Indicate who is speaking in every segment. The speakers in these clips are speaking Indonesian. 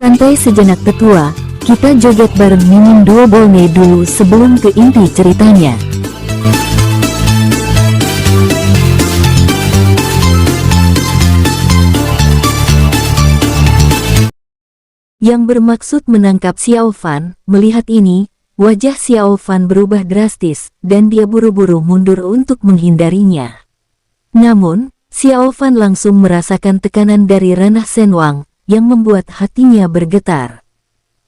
Speaker 1: Santai sejenak tetua, kita joget bareng Mimin Duo Bolne dulu sebelum ke inti ceritanya. Yang bermaksud menangkap Xiao Fan. Melihat ini, wajah Xiao Fan berubah drastis, dan dia buru-buru mundur untuk menghindarinya. Namun, Xiao Fan langsung merasakan tekanan dari ranah Shenwang, yang membuat hatinya bergetar.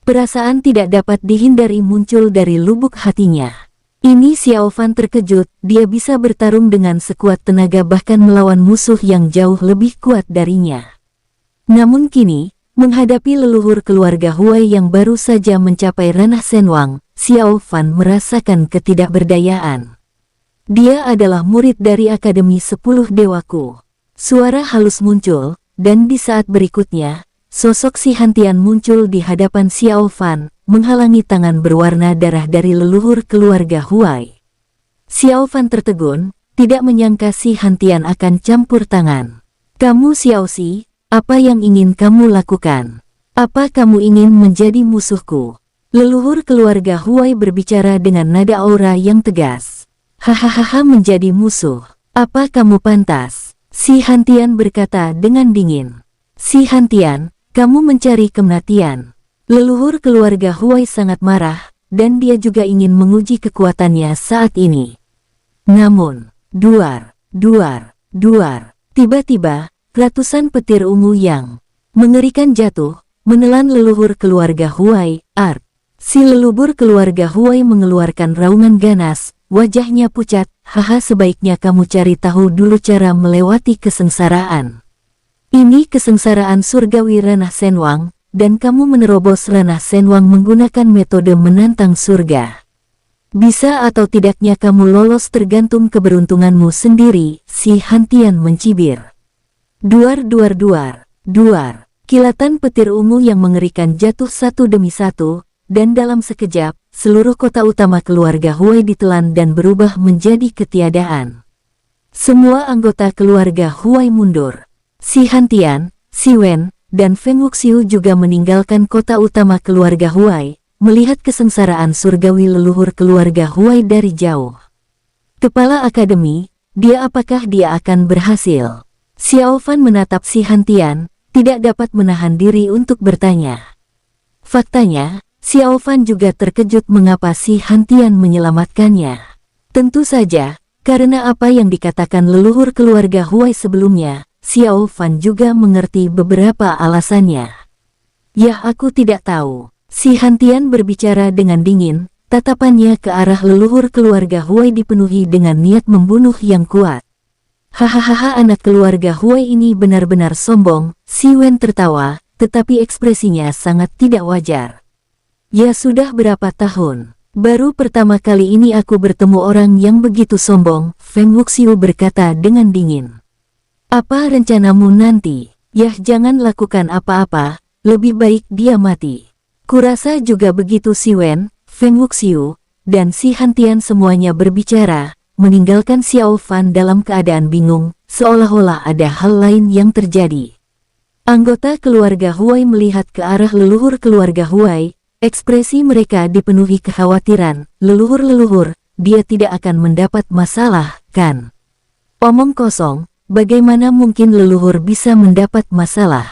Speaker 1: Perasaan tidak dapat dihindari muncul dari lubuk hatinya. Ini Xiao Fan terkejut, dia bisa bertarung dengan sekuat tenaga bahkan melawan musuh yang jauh lebih kuat darinya. Namun kini, menghadapi leluhur keluarga Huai yang baru saja mencapai ranah Shenwang, Xiao Fan merasakan ketidakberdayaan. Dia adalah murid dari Akademi 10 Dewaku. Suara halus muncul, dan di saat berikutnya, sosok Si Hantian muncul di hadapan Xiao Fan, menghalangi tangan berwarna darah dari leluhur keluarga Huai. Xiao Fan tertegun, tidak menyangka Si Hantian akan campur tangan. "Kamu Xiao Si, apa yang ingin kamu lakukan? Apa kamu ingin menjadi musuhku?" Leluhur keluarga Huai berbicara dengan nada aura yang tegas. "Hahaha, menjadi musuh. Apa kamu pantas?" Si Hantian berkata dengan dingin. "Si Hantian, kamu mencari kematian." Leluhur keluarga Huai sangat marah, dan dia juga ingin menguji kekuatannya saat ini. Namun, duar, tiba-tiba, ratusan petir ungu yang mengerikan jatuh, menelan leluhur keluarga Huai. Si leluhur keluarga Huai mengeluarkan raungan ganas, wajahnya pucat. "Haha, sebaiknya kamu cari tahu dulu cara melewati kesengsaraan. Ini kesengsaraan surgawi ranah Shenwang, dan kamu menerobos ranah Shenwang menggunakan metode menantang surga. Bisa atau tidaknya kamu lolos tergantung keberuntunganmu sendiri." Si Hantian mencibir. Duar. Kilatan petir ungu yang mengerikan jatuh satu demi satu, dan dalam sekejap, seluruh kota utama keluarga Huai ditelan dan berubah menjadi ketiadaan. Semua anggota keluarga Huai mundur. Si Hantian, Si Wen, dan Feng Wuxiu juga meninggalkan kota utama keluarga Huai, melihat kesengsaraan surgawi leluhur keluarga Huai dari jauh. Kepala akademi, apakah dia akan berhasil? Xiao Fan menatap Si Hantian, tidak dapat menahan diri untuk bertanya. Faktanya, Xiao Fan juga terkejut mengapa Si Hantian menyelamatkannya. Tentu saja, karena apa yang dikatakan leluhur keluarga Huai sebelumnya, Xiao Fan juga mengerti beberapa alasannya. "Ya, aku tidak tahu." Si Hantian berbicara dengan dingin, tatapannya ke arah leluhur keluarga Huai dipenuhi dengan niat membunuh yang kuat. "Hahaha, anak keluarga Huai ini benar-benar sombong." Si Wen tertawa, tetapi ekspresinya sangat tidak wajar. "Ya, sudah berapa tahun? Baru pertama kali ini aku bertemu orang yang begitu sombong." Feng Wuxiu berkata dengan dingin. "Apa rencanamu nanti?" "Yah, jangan lakukan apa-apa, lebih baik dia mati." "Kurasa juga begitu." Si Wen, Feng Wuxiu, dan Si Hantian semuanya berbicara, meninggalkan Xiao Fan dalam keadaan bingung, seolah-olah ada hal lain yang terjadi. Anggota keluarga Huai melihat ke arah leluhur keluarga Huai. Ekspresi mereka dipenuhi kekhawatiran. "Leluhur, dia tidak akan mendapat masalah, kan?" "Omong kosong, bagaimana mungkin leluhur bisa mendapat masalah?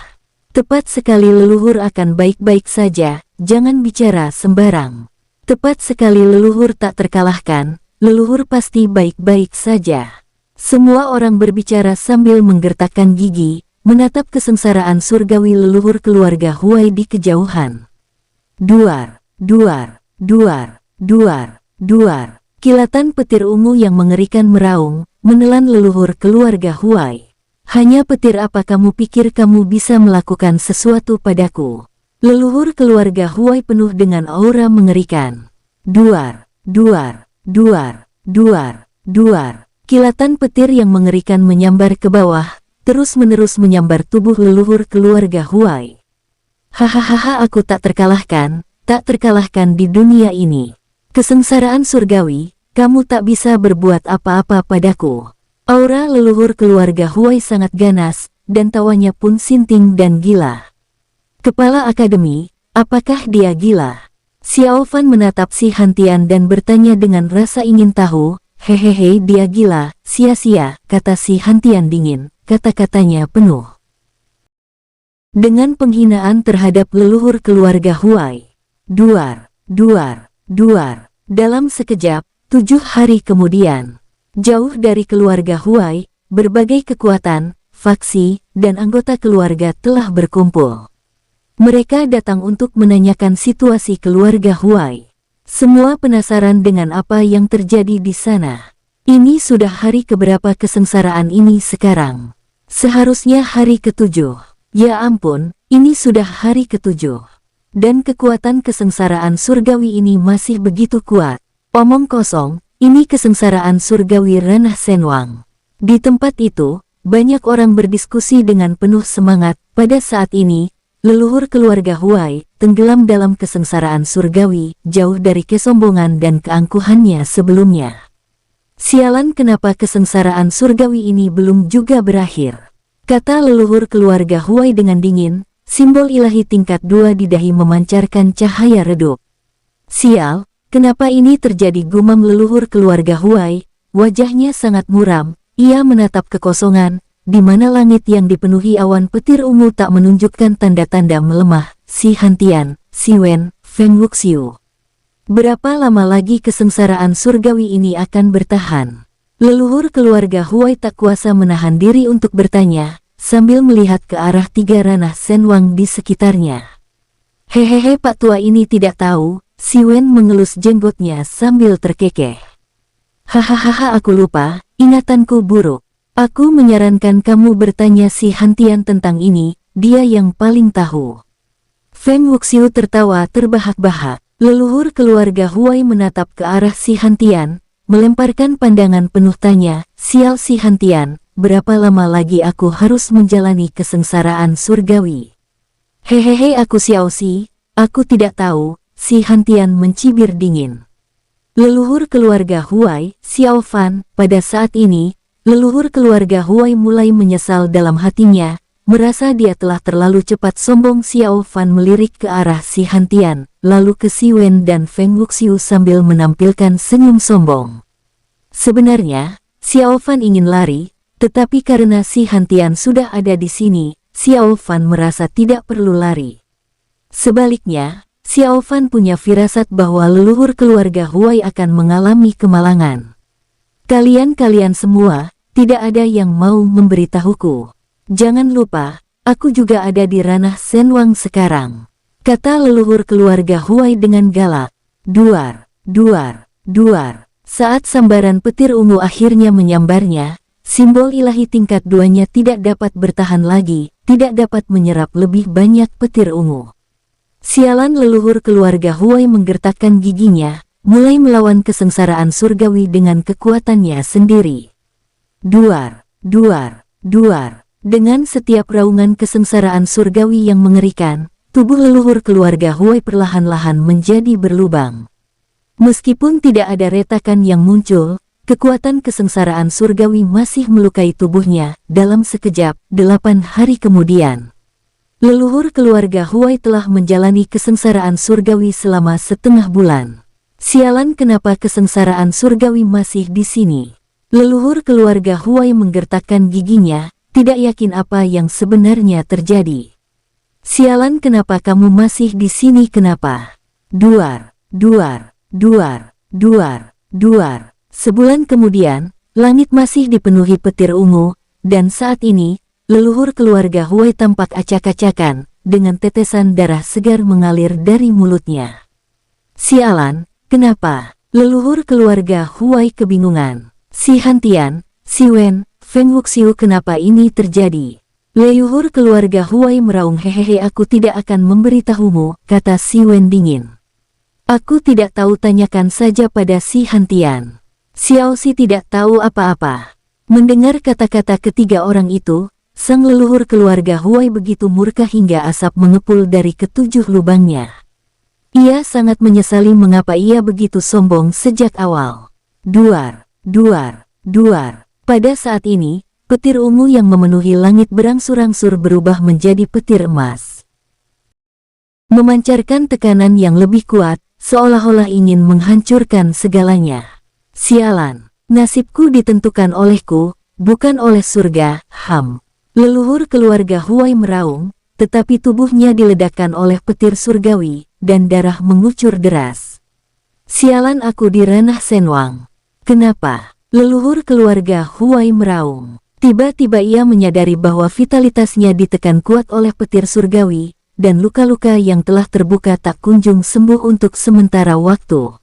Speaker 1: Tepat sekali, leluhur akan baik-baik saja, jangan bicara sembarang. Tepat sekali, leluhur tak terkalahkan, leluhur pasti baik-baik saja." Semua orang berbicara sambil menggertakkan gigi, menatap kesengsaraan surgawi leluhur keluarga Huai di kejauhan. Duar. Kilatan petir ungu yang mengerikan meraung, menelan leluhur keluarga Huai. "Hanya petir, apa kamu pikir kamu bisa melakukan sesuatu padaku?" Leluhur keluarga Huai penuh dengan aura mengerikan. Duar. Kilatan petir yang mengerikan menyambar ke bawah, terus-menerus menyambar tubuh leluhur keluarga Huai. "Hahaha, aku tak terkalahkan di dunia ini. Kesengsaraan surgawi, kamu tak bisa berbuat apa-apa padaku." Aura leluhur keluarga Huai sangat ganas, dan tawanya pun sinting dan gila. Kepala akademi, apakah dia gila? Xiao Fan menatap Si Hantian dan bertanya dengan rasa ingin tahu. Hehehe, dia gila, sia-sia, kata Si Hantian dingin, kata-katanya penuh dengan penghinaan terhadap leluhur keluarga Huai. Duar, duar, duar. Dalam sekejap, 7 hari kemudian, jauh dari keluarga Huai, berbagai kekuatan, faksi, dan anggota keluarga telah berkumpul. Mereka datang untuk menanyakan situasi keluarga Huai. Semua penasaran dengan apa yang terjadi di sana. Ini sudah hari keberapa kesengsaraan ini sekarang? Seharusnya hari ke-7. Ya ampun, ini sudah hari ke-7. Dan kekuatan kesengsaraan surgawi ini masih begitu kuat. Omong kosong, ini kesengsaraan surgawi ranah Senwang. Di tempat itu, banyak orang berdiskusi dengan penuh semangat. Pada saat ini, leluhur keluarga Huai tenggelam dalam kesengsaraan surgawi, jauh dari kesombongan dan keangkuhannya sebelumnya. Sialan, kenapa kesengsaraan surgawi ini belum juga berakhir? Kata leluhur keluarga Huai dengan dingin, simbol ilahi tingkat 2 di dahi memancarkan cahaya redup. Sial, kenapa ini terjadi, gumam leluhur keluarga Huai, wajahnya sangat muram, ia menatap kekosongan, di mana langit yang dipenuhi awan petir ungu tak menunjukkan tanda-tanda melemah. Si Hantian, Si Wen, Feng Wuxiu. Berapa lama lagi kesengsaraan surgawi ini akan bertahan? Leluhur keluarga Huai tak kuasa menahan diri untuk bertanya, sambil melihat ke arah 3 ranah Senwang di sekitarnya. Hehehe, Pak Tua ini tidak tahu. Si Wen mengelus jenggotnya sambil terkekeh. Hahaha, aku lupa, ingatanku buruk. Aku menyarankan kamu bertanya Si Hantian tentang ini, dia yang paling tahu. Feng Wuxiu tertawa terbahak-bahak. Leluhur keluarga Huai menatap ke arah Si Hantian, melemparkan pandangan penuh tanya. Sial, Si Hantian, berapa lama lagi aku harus menjalani kesengsaraan surgawi? Hehehe, aku Xiao Si, aku tidak tahu. Si Hantian mencibir dingin. Leluhur keluarga Huai, Xiao Fan, pada saat ini, leluhur keluarga Huai mulai menyesal dalam hatinya, merasa dia telah terlalu cepat sombong. Xiao Fan melirik ke arah Si Hantian, lalu ke Si Wen dan Feng Wuxiu sambil menampilkan senyum sombong. Sebenarnya, Xiao Fan ingin lari, tetapi karena Si Hantian sudah ada di sini, Xiao Fan merasa tidak perlu lari. Sebaliknya, Xiao Fan punya firasat bahwa leluhur keluarga Huai akan mengalami kemalangan. Kalian semua, tidak ada yang mau memberitahuku. Jangan lupa, aku juga ada di ranah Senwang sekarang, kata leluhur keluarga Huai dengan galak. Duar, duar, duar. Saat sambaran petir ungu akhirnya menyambarnya, simbol ilahi tingkat 2-nya tidak dapat bertahan lagi, tidak dapat menyerap lebih banyak petir ungu. Sialan, leluhur keluarga Huai menggertakkan giginya, mulai melawan kesengsaraan surgawi dengan kekuatannya sendiri. Duar, duar, duar. Dengan setiap raungan kesengsaraan surgawi yang mengerikan, tubuh leluhur keluarga Huai perlahan-lahan menjadi berlubang. Meskipun tidak ada retakan yang muncul, kekuatan kesengsaraan surgawi masih melukai tubuhnya. Dalam sekejap, 8 hari kemudian, leluhur keluarga Huai telah menjalani kesengsaraan surgawi selama setengah bulan. Sialan, kenapa kesengsaraan surgawi masih di sini? Leluhur keluarga Huai menggertakkan giginya, tidak yakin apa yang sebenarnya terjadi. Sialan, kenapa kamu masih di sini? Kenapa? Duar, duar, duar, duar, duar. Sebulan kemudian, langit masih dipenuhi petir ungu, dan saat ini, leluhur keluarga Huai tampak acak-acakan, dengan tetesan darah segar mengalir dari mulutnya. Sialan, kenapa? Leluhur keluarga Huai kebingungan. Si Hantian, Si Wen, Feng Wuxiu, kenapa ini terjadi? Leluhur keluarga Huai meraung. Hehehe, aku tidak akan memberitahumu, kata Si Wen dingin. Aku tidak tahu, tanyakan saja pada Si Hantian. Xiao Si tidak tahu apa-apa. Mendengar kata-kata ketiga orang itu, sang leluhur keluarga Huai begitu murka hingga asap mengepul dari ke-7 lubangnya. Ia sangat menyesali mengapa ia begitu sombong sejak awal. Duar, duar, duar. Pada saat ini, petir ungu yang memenuhi langit berangsur-angsur berubah menjadi petir emas. memancarkan tekanan yang lebih kuat, seolah-olah ingin menghancurkan segalanya. Sialan, nasibku ditentukan olehku, bukan oleh surga. Leluhur keluarga Huai meraung, tetapi tubuhnya diledakkan oleh petir surgawi, dan darah mengucur deras. Sialan aku di ranah Senwang. Kenapa? Leluhur keluarga Huai meraung. Tiba-tiba ia menyadari bahwa vitalitasnya ditekan kuat oleh petir surgawi, dan luka-luka yang telah terbuka tak kunjung sembuh untuk sementara waktu.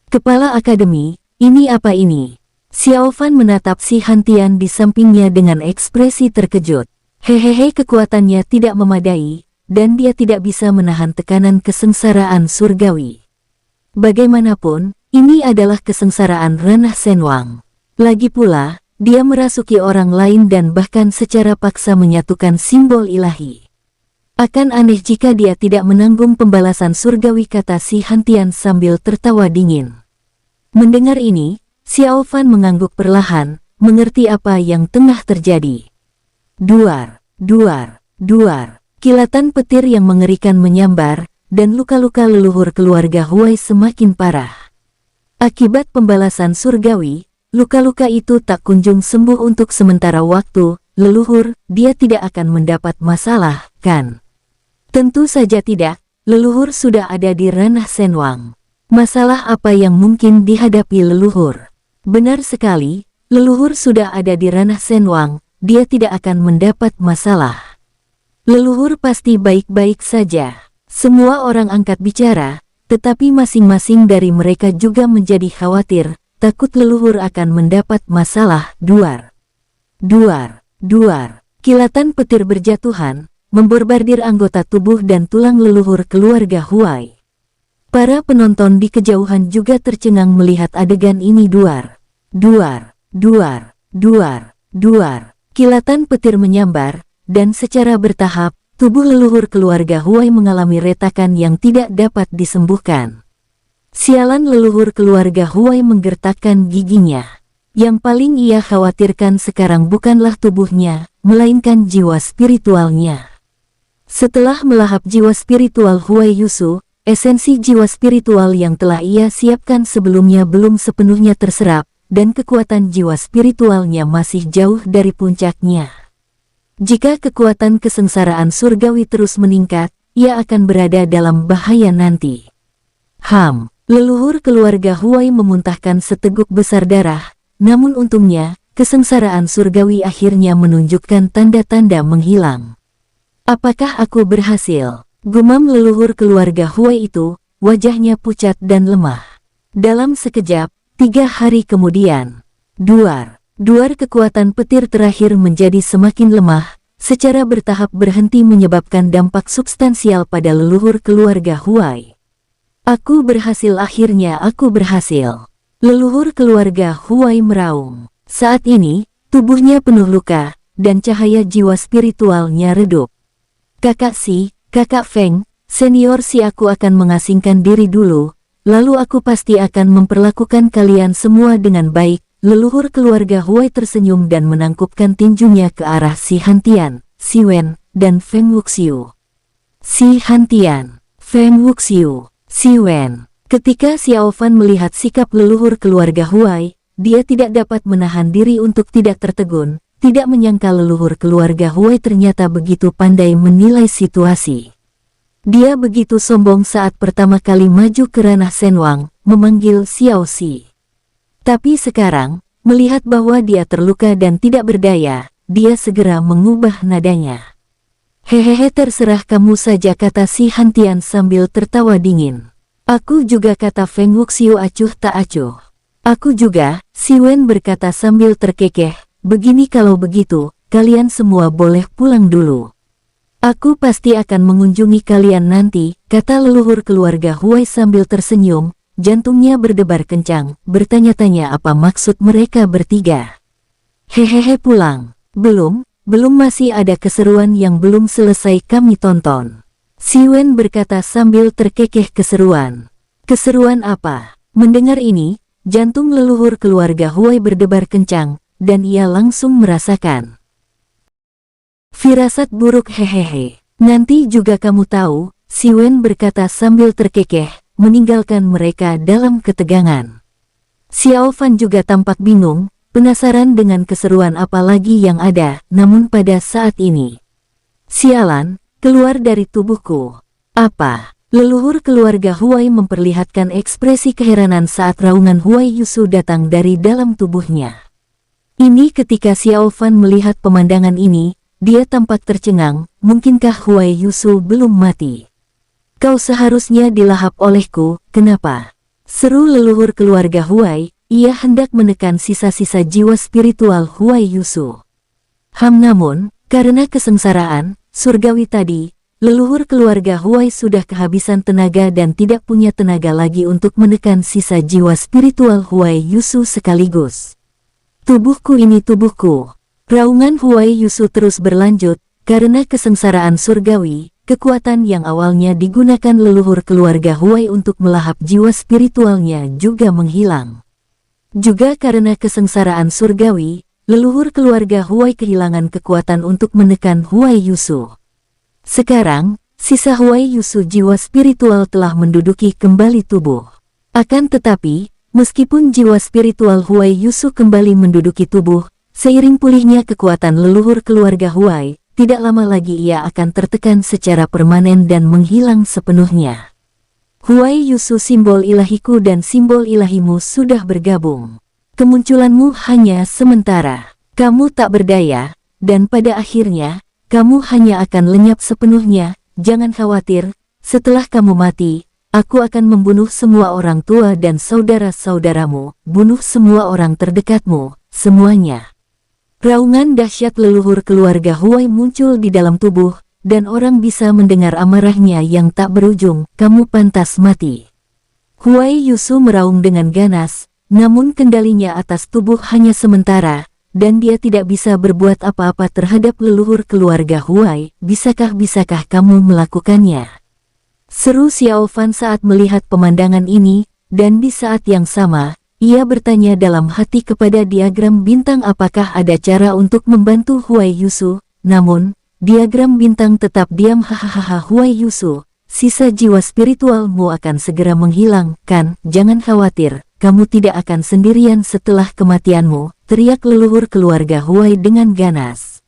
Speaker 1: Kepala Akademi, ini apa ini? Xiao Fan menatap si Hantian di sampingnya dengan ekspresi terkejut. Hehehe, kekuatannya tidak memadai, dan dia tidak bisa menahan tekanan kesengsaraan surgawi. Bagaimanapun, ini adalah kesengsaraan ranah Senwang. Lagi pula, dia merasuki orang lain dan bahkan secara paksa menyatukan simbol ilahi. Akan aneh jika dia tidak menanggung pembalasan surgawi, kata si Hantian sambil tertawa dingin. Mendengar ini, Xiao Fan mengangguk perlahan, mengerti apa yang tengah terjadi. Duar, duar, duar. Kilatan petir yang mengerikan menyambar, dan luka-luka leluhur keluarga Huai semakin parah. Akibat pembalasan surgawi, luka-luka itu tak kunjung sembuh untuk sementara waktu. Leluhur, dia tidak akan mendapat masalah, kan? Tentu saja tidak, leluhur sudah ada di ranah Senwang. Masalah apa yang mungkin dihadapi leluhur? Benar sekali, leluhur sudah ada di ranah Senwang, dia tidak akan mendapat masalah. Leluhur pasti baik-baik saja. Semua orang angkat bicara, tetapi masing-masing dari mereka juga menjadi khawatir, takut leluhur akan mendapat masalah. Duar, duar, duar. Kilatan petir berjatuhan, membombardir anggota tubuh dan tulang leluhur keluarga Huai. Para penonton di kejauhan juga tercengang melihat adegan ini. Duar, duar, duar, duar, duar. Kilatan petir menyambar, dan secara bertahap, tubuh leluhur keluarga Huai mengalami retakan yang tidak dapat disembuhkan. Sialan, leluhur keluarga Huai menggertakkan giginya. Yang paling ia khawatirkan sekarang bukanlah tubuhnya, melainkan jiwa spiritualnya. Setelah melahap jiwa spiritual Huai Yusu, esensi jiwa spiritual yang telah ia siapkan sebelumnya belum sepenuhnya terserap, dan kekuatan jiwa spiritualnya masih jauh dari puncaknya. Jika kekuatan kesengsaraan surgawi terus meningkat, ia akan berada dalam bahaya nanti. Leluhur keluarga Huai memuntahkan seteguk besar darah, namun untungnya, kesengsaraan surgawi akhirnya menunjukkan tanda-tanda menghilang. Apakah aku berhasil? Gumam leluhur keluarga Huai itu, wajahnya pucat dan lemah. Dalam sekejap, 3 hari kemudian, duar kekuatan petir terakhir menjadi semakin lemah, secara bertahap berhenti menyebabkan dampak substansial pada leluhur keluarga Huai. Aku berhasil, akhirnya aku berhasil. Leluhur keluarga Huai meraung. Saat ini, tubuhnya penuh luka, dan cahaya jiwa spiritualnya redup. Kakak Si, Kakak Feng, senior Si, aku akan mengasingkan diri dulu, lalu aku pasti akan memperlakukan kalian semua dengan baik. Leluhur keluarga Huai tersenyum dan menangkupkan tinjunya ke arah Si Hantian, Si Wen, dan Feng Wuxiu. Si Hantian, Feng Wuxiu, Si Wen. Ketika Xiao Fan melihat sikap leluhur keluarga Huai, dia tidak dapat menahan diri untuk tidak tertegun, tidak menyangka leluhur keluarga Huai ternyata begitu pandai menilai situasi. Dia begitu sombong saat pertama kali maju ke ranah Senwang, memanggil Xiao Si. Tapi sekarang, melihat bahwa dia terluka dan tidak berdaya, dia segera mengubah nadanya. Hehehe, terserah kamu saja, kata Si Hantian sambil tertawa dingin. Aku juga, kata Feng Wuxiu acuh tak acuh. Aku juga, Si Wen berkata sambil terkekeh. Begini, kalau begitu, kalian semua boleh pulang dulu. Aku pasti akan mengunjungi kalian nanti, kata leluhur keluarga Huai sambil tersenyum. Jantungnya berdebar kencang, bertanya-tanya apa maksud mereka bertiga. Hehehe, pulang. Belum masih ada keseruan yang belum selesai kami tonton. Si Wen berkata sambil terkekeh. Keseruan? Keseruan apa? Mendengar ini, jantung leluhur keluarga Huai berdebar kencang, dan ia langsung merasakan firasat buruk. Hehehe, nanti juga kamu tahu. Si Wen berkata sambil terkekeh, meninggalkan mereka dalam ketegangan. Xiao Fan juga tampak bingung, penasaran dengan keseruan apa lagi yang ada, namun pada saat ini. Sialan, keluar dari tubuhku. Apa? Leluhur keluarga Huai memperlihatkan ekspresi keheranan saat raungan Huai Yusu datang dari dalam tubuhnya. Ini ketika Xiao Fan melihat pemandangan ini, dia tampak tercengang, mungkinkah Huai Yusu belum mati? Kau seharusnya dilahap olehku, kenapa? Seru leluhur keluarga Huai, ia hendak menekan sisa-sisa jiwa spiritual Huai Yusu. Namun, karena kesengsaraan surgawi tadi, leluhur keluarga Huai sudah kehabisan tenaga dan tidak punya tenaga lagi untuk menekan sisa jiwa spiritual Huai Yusu sekaligus. Tubuhku ini tubuhku. Raungan Huai Yusu terus berlanjut, karena kesengsaraan surgawi, kekuatan yang awalnya digunakan leluhur keluarga Huai untuk melahap jiwa spiritualnya juga menghilang. Juga karena kesengsaraan surgawi, leluhur keluarga Huai kehilangan kekuatan untuk menekan Huai Yusu. Sekarang, sisa Huai Yusu jiwa spiritual telah menduduki kembali tubuh. Akan tetapi, meskipun jiwa spiritual Huai Yusu kembali menduduki tubuh, seiring pulihnya kekuatan leluhur keluarga Huai, tidak lama lagi ia akan tertekan secara permanen dan menghilang sepenuhnya. Huai Yusu, simbol ilahiku dan simbol ilahimu sudah bergabung. Kemunculanmu hanya sementara. Kamu tak berdaya, dan pada akhirnya, kamu hanya akan lenyap sepenuhnya. Jangan khawatir, setelah kamu mati, aku akan membunuh semua orang tua dan saudara-saudaramu, bunuh semua orang terdekatmu, semuanya. Raungan dahsyat leluhur keluarga Huai muncul di dalam tubuh, dan orang bisa mendengar amarahnya yang tak berujung, kamu pantas mati. Huai Yusu meraung dengan ganas, namun kendalinya atas tubuh hanya sementara, dan dia tidak bisa berbuat apa-apa terhadap leluhur keluarga Huai. Bisakah kamu melakukannya? Seru Xiao Fan saat melihat pemandangan ini, dan di saat yang sama, ia bertanya dalam hati kepada diagram bintang apakah ada cara untuk membantu Huai Yusu, namun, diagram bintang tetap diam. Hahaha Huai Yusu, sisa jiwa spiritualmu akan segera menghilang, kan? Jangan khawatir, kamu tidak akan sendirian setelah kematianmu, teriak leluhur keluarga Huai dengan ganas.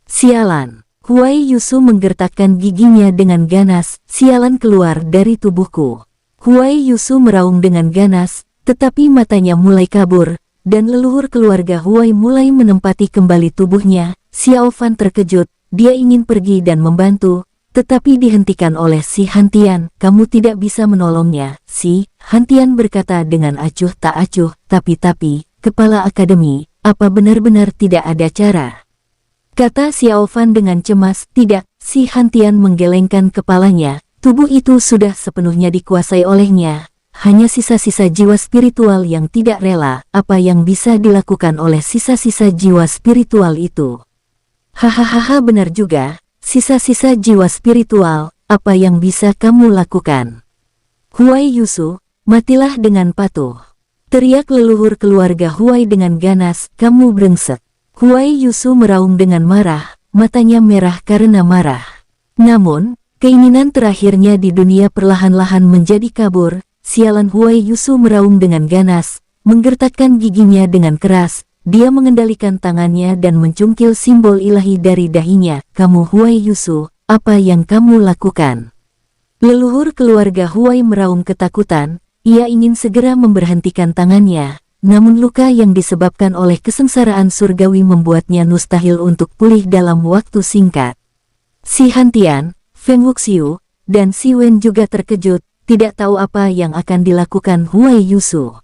Speaker 1: Sialan! Huai Yusu menggertakkan giginya dengan ganas, sialan keluar dari tubuhku. Huai Yusu meraung dengan ganas, tetapi matanya mulai kabur, dan leluhur keluarga Huai mulai menempati kembali tubuhnya. Xiao Fan terkejut, dia ingin pergi dan membantu, tetapi dihentikan oleh si Hantian. Kamu tidak bisa menolongnya, si Hantian berkata dengan acuh tak acuh. Tapi, kepala akademi, apa benar-benar tidak ada cara? Kata Xiao Fan dengan cemas. Tidak, si Hantian menggelengkan kepalanya, tubuh itu sudah sepenuhnya dikuasai olehnya. Hanya sisa-sisa jiwa spiritual yang tidak rela. Apa yang bisa dilakukan oleh sisa-sisa jiwa spiritual itu? Hahaha benar juga, sisa-sisa jiwa spiritual, apa yang bisa kamu lakukan? Huai Yusu, matilah dengan patuh. Teriak leluhur keluarga Huai dengan ganas, kamu brengsek. Huai Yusu meraung dengan marah, matanya merah karena marah. Namun, keinginan terakhirnya di dunia perlahan-lahan menjadi kabur. Sialan Huai Yusu meraung dengan ganas, menggertakkan giginya dengan keras. Dia mengendalikan tangannya dan mencungkil simbol ilahi dari dahinya. Kamu Huai Yusu, apa yang kamu lakukan? Leluhur keluarga Huai meraung ketakutan, ia ingin segera memberhentikan tangannya. Namun luka yang disebabkan oleh kesengsaraan surgawi membuatnya mustahil untuk pulih dalam waktu singkat. Si Hantian, Feng Wuxiu, dan Si Wen juga terkejut, tidak tahu apa yang akan dilakukan Huai Yusu.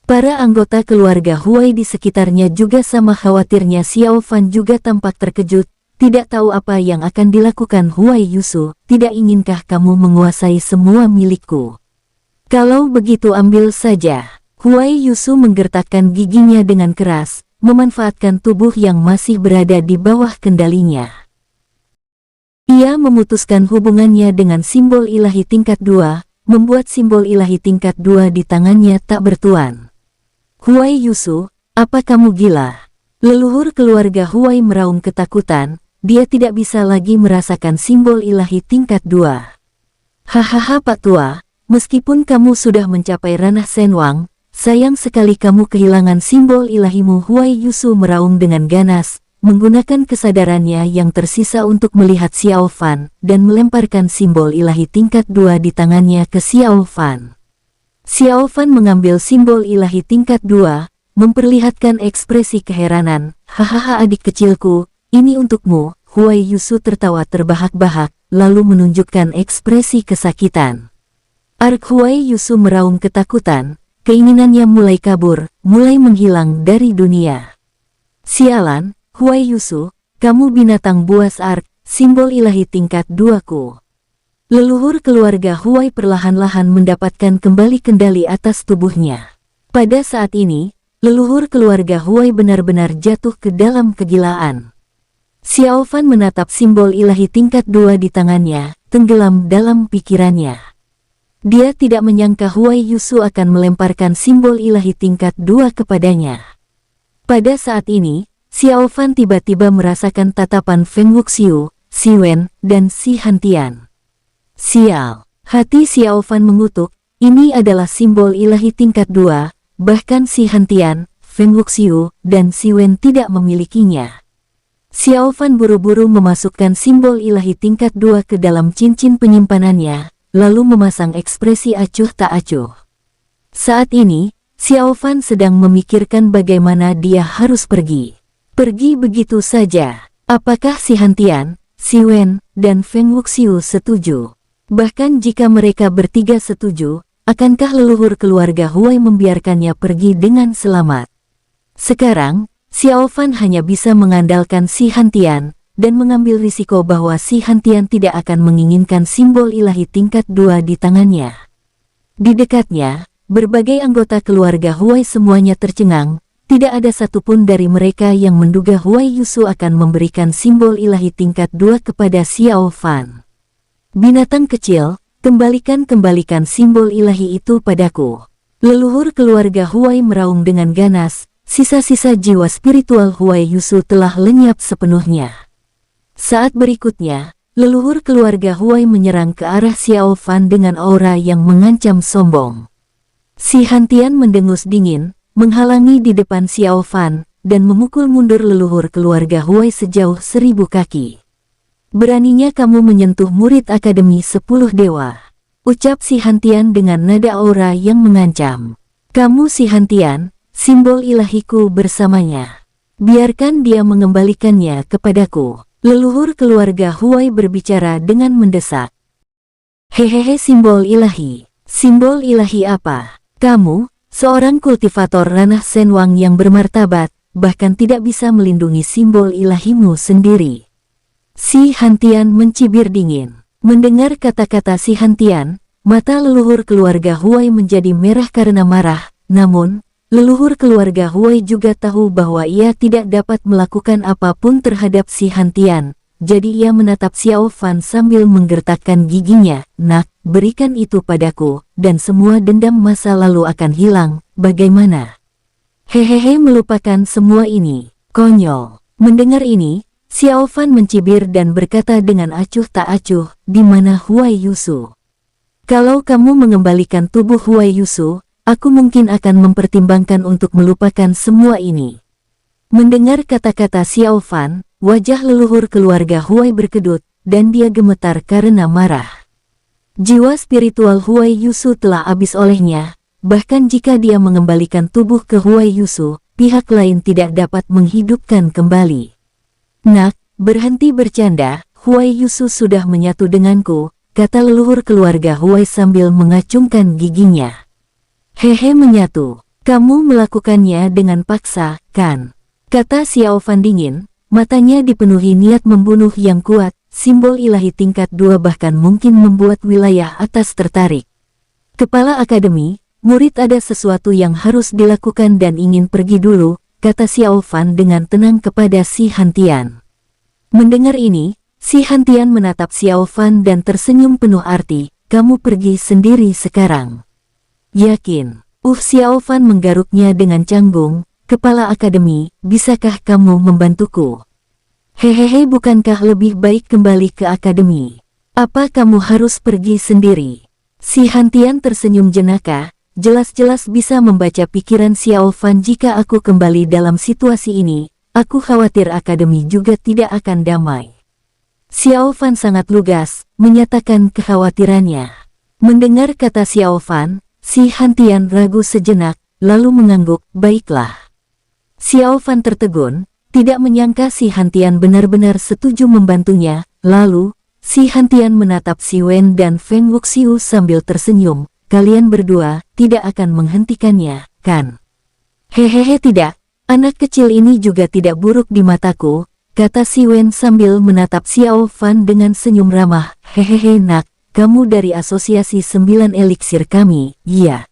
Speaker 1: Para anggota keluarga Huai di sekitarnya juga sama khawatirnya. Xiao Fan juga tampak terkejut, tidak tahu apa yang akan dilakukan Huai Yusu. Tidak inginkah kamu menguasai semua milikku? Kalau begitu ambil saja. Huai Yusu menggertakkan giginya dengan keras, memanfaatkan tubuh yang masih berada di bawah kendalinya. Ia memutuskan hubungannya dengan simbol ilahi tingkat 2, membuat simbol ilahi tingkat 2 di tangannya tak bertuan. Huai Yusu, apa kamu gila? Leluhur keluarga Huai meraung ketakutan, dia tidak bisa lagi merasakan simbol ilahi tingkat 2. Hahaha Pak Tua, meskipun kamu sudah mencapai ranah Senwang, sayang sekali kamu kehilangan simbol ilahimu. Huai Yusu meraung dengan ganas, menggunakan kesadarannya yang tersisa untuk melihat Xiao Fan, dan melemparkan simbol ilahi tingkat 2 di tangannya ke Xiao Fan. Xiao Fan mengambil simbol ilahi tingkat 2, memperlihatkan ekspresi keheranan. Hahaha adik kecilku, ini untukmu. Huai Yusu tertawa terbahak-bahak, lalu menunjukkan ekspresi kesakitan. Huai Yusu meraung ketakutan, keinginannya mulai kabur, mulai menghilang dari dunia. Sialan, Huai Yusu, kamu binatang buas simbol ilahi tingkat 2-ku. Leluhur keluarga Huai perlahan-lahan mendapatkan kembali kendali atas tubuhnya. Pada saat ini, leluhur keluarga Huai benar-benar jatuh ke dalam kegilaan. Xiao Fan menatap simbol ilahi tingkat 2 di tangannya, tenggelam dalam pikirannya. Dia tidak menyangka Huai Yusu akan melemparkan simbol ilahi tingkat 2 kepadanya. Pada saat ini, Xiao Fan tiba-tiba merasakan tatapan Feng Wuxiu, Si Wen, dan Si Hantian. Sial, hati Xiao Fan mengutuk, ini adalah simbol ilahi tingkat 2, bahkan Si Hantian, Feng Wuxiu, dan Si Wen tidak memilikinya. Xiao Fan buru-buru memasukkan simbol ilahi tingkat 2 ke dalam cincin penyimpanannya, lalu memasang ekspresi acuh tak acuh. Saat ini, Xiao Fan sedang memikirkan bagaimana dia harus pergi. Pergi begitu saja. Apakah Si Hantian, Si Wen, dan Feng Wuxiu setuju? Bahkan jika mereka bertiga setuju, akankah leluhur keluarga Huai membiarkannya pergi dengan selamat? Sekarang, Xiao Fan hanya bisa mengandalkan Si Hantian, dan mengambil risiko bahwa Si Hantian tidak akan menginginkan simbol ilahi tingkat 2 di tangannya. Di dekatnya, berbagai anggota keluarga Huai semuanya tercengang, tidak ada satupun dari mereka yang menduga Huai Yusu akan memberikan simbol ilahi tingkat 2 kepada Xiao Fan. Binatang kecil, kembalikan simbol ilahi itu padaku. Leluhur keluarga Huai meraung dengan ganas. Sisa-sisa jiwa spiritual Huai Yusu telah lenyap sepenuhnya. Saat berikutnya, leluhur keluarga Huai menyerang ke arah Xiao Fan dengan aura yang mengancam sombong. Si Hantian mendengus dingin, menghalangi di depan Xiao Fan, dan memukul mundur leluhur keluarga Huai sejauh 1000 kaki. Beraninya kamu menyentuh murid Akademi 10 Dewa, ucap Si Hantian dengan nada aura yang mengancam. Kamu Si Hantian, simbol ilahiku bersamanya. Biarkan dia mengembalikannya kepadaku. Leluhur keluarga Huai berbicara dengan mendesak. Hehehe simbol ilahi. Simbol ilahi apa? Kamu, seorang kultivator ranah Senwang yang bermartabat, bahkan tidak bisa melindungi simbol ilahimu sendiri. Si Hantian mencibir dingin. Mendengar kata-kata Si Hantian, mata leluhur keluarga Huai menjadi merah karena marah, namun, leluhur keluarga Huai juga tahu bahwa ia tidak dapat melakukan apapun terhadap Si Hantian, jadi ia menatap Xiao Fan sambil menggertakkan giginya. Nak, berikan itu padaku, dan semua dendam masa lalu akan hilang, bagaimana? Hehehe melupakan semua ini, konyol. Mendengar ini, Xiao Fan mencibir dan berkata dengan acuh tak acuh, di mana Huai Yusu? Kalau kamu mengembalikan tubuh Huai Yusu, aku mungkin akan mempertimbangkan untuk melupakan semua ini. Mendengar kata-kata Xiao Fan, wajah leluhur keluarga Huai berkedut, dan dia gemetar karena marah. Jiwa spiritual Huai Yusu telah habis olehnya, bahkan jika dia mengembalikan tubuh ke Huai Yusu, pihak lain tidak dapat menghidupkan kembali. Nak, berhenti bercanda, Huai Yusu sudah menyatu denganku, kata leluhur keluarga Huai sambil mengacungkan giginya. Hehe menyatu, kamu melakukannya dengan paksa, kan? Kata Xiao Fan dingin, matanya dipenuhi niat membunuh yang kuat, simbol ilahi tingkat 2 bahkan mungkin membuat wilayah atas tertarik. Kepala Akademi, murid ada sesuatu yang harus dilakukan dan ingin pergi dulu, kata Xiao Fan dengan tenang kepada Si Hantian. Mendengar ini, Si Hantian menatap Xiao Fan dan tersenyum penuh arti, kamu pergi sendiri sekarang. Yakin? Xiao Fan menggaruknya dengan canggung, Kepala Akademi, bisakah kamu membantuku? Hehehe bukankah lebih baik kembali ke Akademi? Apa kamu harus pergi sendiri? Si Hantian tersenyum jenaka, jelas-jelas bisa membaca pikiran Xiao Fan. Jika aku kembali dalam situasi ini, aku khawatir akademi juga tidak akan damai. Xiao Fan sangat lugas, menyatakan kekhawatirannya. Mendengar kata Xiao Fan, si Hantian ragu sejenak, lalu mengangguk, baiklah. Xiao Fan tertegun, tidak menyangka si Hantian benar-benar setuju membantunya. Lalu, si Hantian menatap Si Wen dan Feng Wuxiu sambil tersenyum. Kalian berdua tidak akan menghentikannya, kan? Hehehe, tidak. Anak kecil ini juga tidak buruk di mataku, kata Si Wen sambil menatap Xiao Fan dengan senyum ramah. Hehehe nak, kamu dari asosiasi 9 eliksir kami, iya.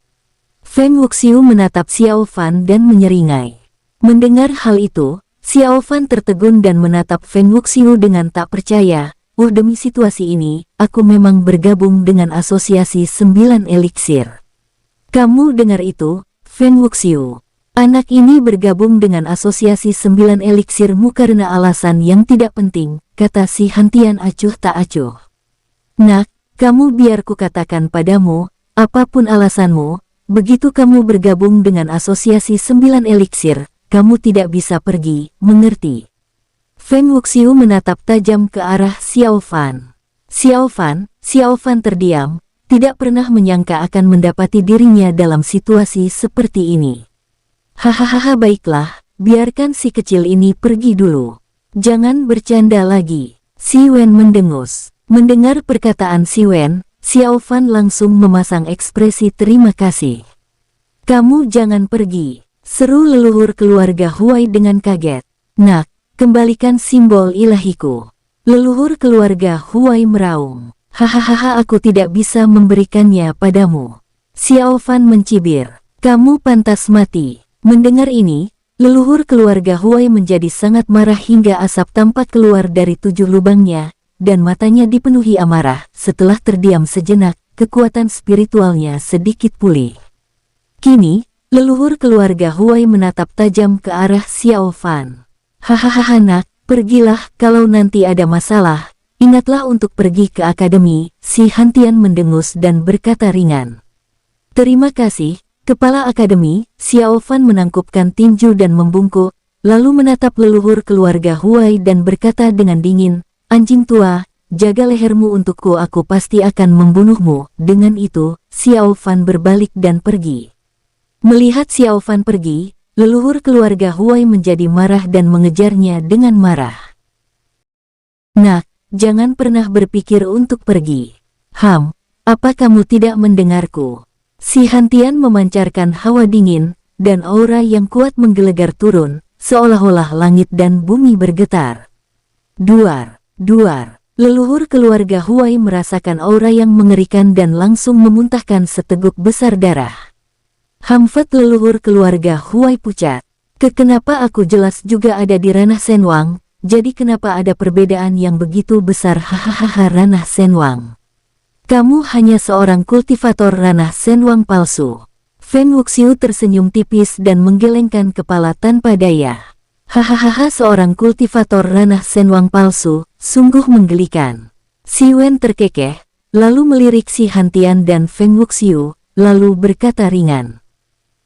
Speaker 1: Feng Wuxiu menatap Xiao Fan dan menyeringai. Mendengar hal itu, Xiao Fan tertegun dan menatap Feng Wuxiu dengan tak percaya. Demi situasi ini, aku memang bergabung dengan asosiasi 9 eliksir. Kamu dengar itu, Feng Wuxiu? Anak ini bergabung dengan asosiasi 9 eliksirmu karena alasan yang tidak penting, kata si Hantian acuh tak acuh. Nak, kamu biar ku katakan padamu, apapun alasanmu, begitu kamu bergabung dengan asosiasi 9 eliksir, kamu tidak bisa pergi, mengerti? Feng Wuxiu menatap tajam ke arah Xiao Fan. Xiao Fan terdiam, tidak pernah menyangka akan mendapati dirinya dalam situasi seperti ini. Hahaha, baiklah, biarkan si kecil ini pergi dulu. Jangan bercanda lagi. Si Wen mendengus. Mendengar perkataan Si Wen, Xiao Fan langsung memasang ekspresi terima kasih. Kamu jangan pergi, seru leluhur keluarga Huai dengan kaget. Nak, kembalikan simbol ilahiku. Leluhur keluarga Huai meraung. Hahaha, aku tidak bisa memberikannya padamu. Xiao Fan mencibir. Kamu pantas mati. Mendengar ini, leluhur keluarga Huai menjadi sangat marah hingga asap tampak keluar dari 7 lubangnya, dan matanya dipenuhi amarah. Setelah terdiam sejenak, kekuatan spiritualnya sedikit pulih. Kini, leluhur keluarga Huai menatap tajam ke arah Xiao Fan. Hahaha nak, pergilah kalau nanti ada masalah, ingatlah untuk pergi ke akademi. Si Hantian mendengus dan berkata ringan. Terima kasih, Kepala Akademi. Xiao Fan menangkupkan tinju dan membungkuk, lalu menatap leluhur keluarga Huai dan berkata dengan dingin, anjing tua, jaga lehermu untukku, aku pasti akan membunuhmu. Dengan itu, Xiao Fan berbalik dan pergi. Melihat Xiao Fan pergi, leluhur keluarga Huai menjadi marah dan mengejarnya dengan marah. Nak, jangan pernah berpikir untuk pergi. Apa kamu tidak mendengarku? Si Hantian memancarkan hawa dingin, dan aura yang kuat menggelegar turun, seolah-olah langit dan bumi bergetar. Duar. Leluhur keluarga Huai merasakan aura yang mengerikan dan langsung memuntahkan seteguk besar darah. Hamfat leluhur keluarga Huai pucat. Kenapa aku jelas juga ada di ranah Senwang, jadi kenapa ada perbedaan yang begitu besar? Hahaha, ranah Senwang. Kamu hanya seorang kultivator ranah Senwang palsu. Feng Wuxiu tersenyum tipis dan menggelengkan kepala tanpa daya. Hahaha, seorang kultivator ranah Senwang palsu, sungguh menggelikan. Si Wen terkekeh, lalu melirik si Hantian dan Feng Wuxiu, lalu berkata ringan.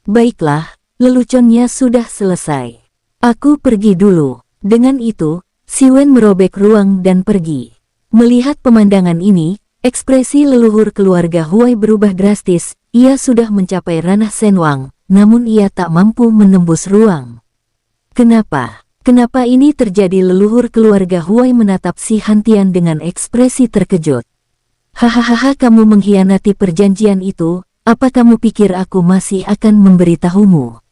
Speaker 1: Baiklah, leluconnya sudah selesai. Aku pergi dulu. Dengan itu, Si Wen merobek ruang dan pergi. Melihat pemandangan ini, ekspresi leluhur keluarga Huai berubah drastis. Ia sudah mencapai ranah Senwang, namun ia tak mampu menembus ruang. Kenapa ini terjadi? Leluhur keluarga Huai menatap si Hantian dengan ekspresi terkejut. Hahaha, kamu mengkhianati perjanjian itu. Apa kamu pikir aku masih akan memberitahumu?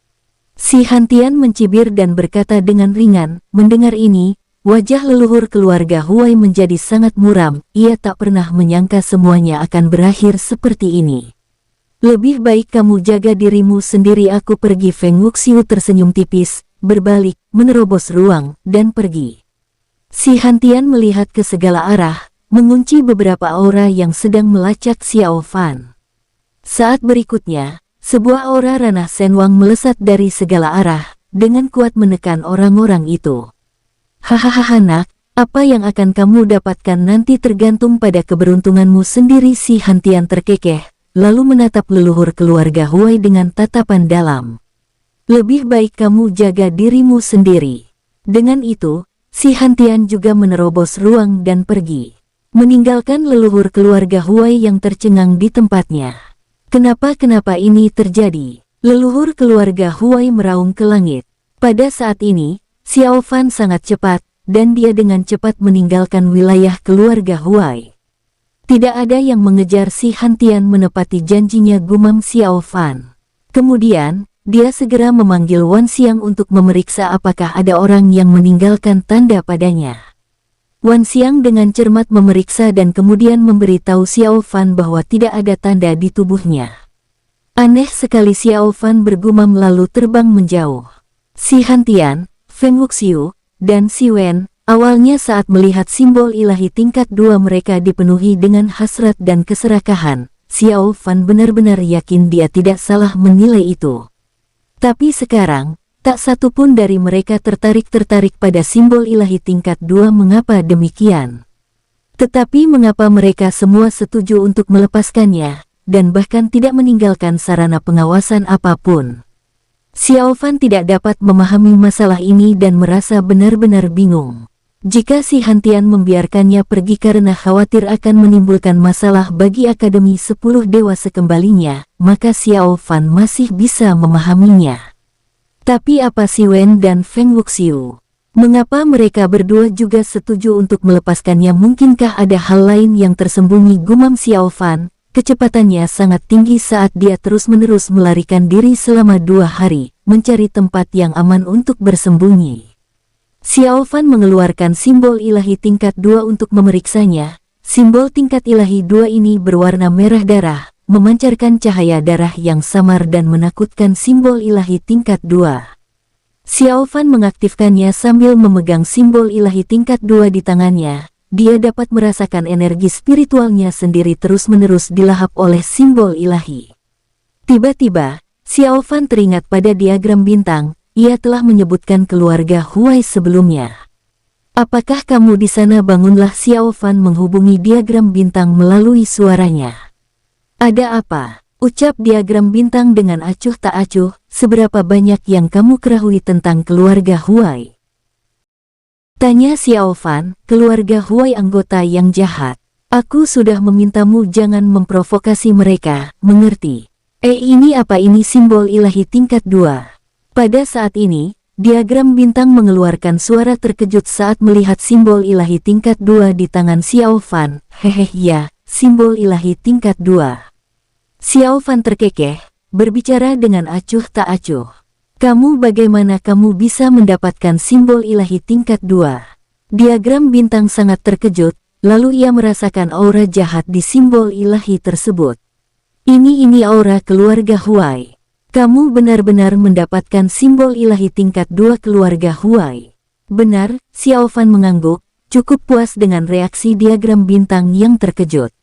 Speaker 1: Si Hantian mencibir dan berkata dengan ringan. Mendengar ini, wajah leluhur keluarga Huai menjadi sangat muram. Ia tak pernah menyangka semuanya akan berakhir seperti ini. Lebih baik kamu jaga dirimu sendiri, aku pergi. Feng Wuxiu tersenyum tipis, berbalik, menerobos ruang, dan pergi. Si Hantian melihat ke segala arah, mengunci beberapa aura yang sedang melacak Xiao Fan. Saat berikutnya, sebuah aura ranah Senwang melesat dari segala arah, dengan kuat menekan orang-orang itu. Hahaha nak, Apa yang akan kamu dapatkan nanti tergantung pada keberuntunganmu sendiri. Si Hantian terkekeh, lalu menatap leluhur keluarga Huai dengan tatapan dalam. Lebih baik kamu jaga dirimu sendiri. Dengan itu, si Hantian juga menerobos ruang dan pergi, meninggalkan leluhur keluarga Huai yang tercengang di tempatnya. Kenapa ini terjadi? Leluhur keluarga Huai meraung ke langit. Pada saat ini, Xiao Fan sangat cepat, dan dia dengan cepat meninggalkan wilayah keluarga Huai. Tidak ada yang mengejar si Hantian menepati janjinya, gumam Xiao Fan. Kemudian, dia segera memanggil Wan Xiang untuk memeriksa apakah ada orang yang meninggalkan tanda padanya. Wan Xiang dengan cermat memeriksa dan kemudian memberitahu Xiao Fan bahwa tidak ada tanda di tubuhnya. Aneh sekali, Xiao Fan bergumam lalu terbang menjauh. Si Hantian, Feng Wuxiu, dan Si Wen, awalnya saat melihat simbol ilahi tingkat 2 mereka dipenuhi dengan hasrat dan keserakahan. Xiao Fan benar-benar yakin dia tidak salah menilai itu. Tapi sekarang, tak satu pun dari mereka tertarik pada simbol ilahi tingkat 2. Mengapa demikian? Tetapi mengapa mereka semua setuju untuk melepaskannya, dan bahkan tidak meninggalkan sarana pengawasan apapun? Xiao Fan tidak dapat memahami masalah ini dan merasa benar-benar bingung. Jika si Hantian membiarkannya pergi karena khawatir akan menimbulkan masalah bagi Akademi 10 Dewa sekembalinya, maka Xiao Fan masih bisa memahaminya. Tapi apa Si Wen dan Feng Wuxiu? Mengapa mereka berdua juga setuju untuk melepaskannya? Mungkinkah ada hal lain yang tersembunyi, gumam Xiao Fan? Kecepatannya sangat tinggi saat dia terus-menerus melarikan diri selama 2 hari, mencari tempat yang aman untuk bersembunyi. Xiao Fan mengeluarkan simbol ilahi tingkat 2 untuk memeriksanya. Simbol tingkat ilahi 2 ini berwarna merah darah, memancarkan cahaya darah yang samar dan menakutkan. Simbol ilahi tingkat 2. Xiao Fan mengaktifkannya sambil memegang simbol ilahi tingkat 2 di tangannya. Dia dapat merasakan energi spiritualnya sendiri terus-menerus dilahap oleh simbol ilahi. Tiba-tiba, Xiao Fan teringat pada diagram bintang. Ia telah menyebutkan keluarga Huai sebelumnya. Apakah kamu di sana? Bangunlah Xiao Fan menghubungi diagram bintang melalui suaranya. Ada apa? Ucap diagram bintang dengan acuh tak acuh. Seberapa banyak yang kamu ketahui tentang keluarga Huai? Tanya Xiao Fan, keluarga Huai anggota yang jahat. Aku sudah memintamu jangan memprovokasi mereka, mengerti? Ini apa ini? Simbol ilahi tingkat 2. Pada saat ini, diagram bintang mengeluarkan suara terkejut saat melihat simbol ilahi tingkat 2 di tangan Xiao Fan. Hehe ya, simbol ilahi tingkat 2. Xiao Fan terkekeh, berbicara dengan acuh tak acuh. Bagaimana kamu bisa mendapatkan simbol ilahi tingkat 2? Diagram bintang sangat terkejut, lalu ia merasakan aura jahat di simbol ilahi tersebut. Ini aura keluarga Huai. Kamu benar-benar mendapatkan simbol ilahi tingkat 2 keluarga Huai. Benar, Xiao Fan mengangguk, cukup puas dengan reaksi diagram bintang yang terkejut.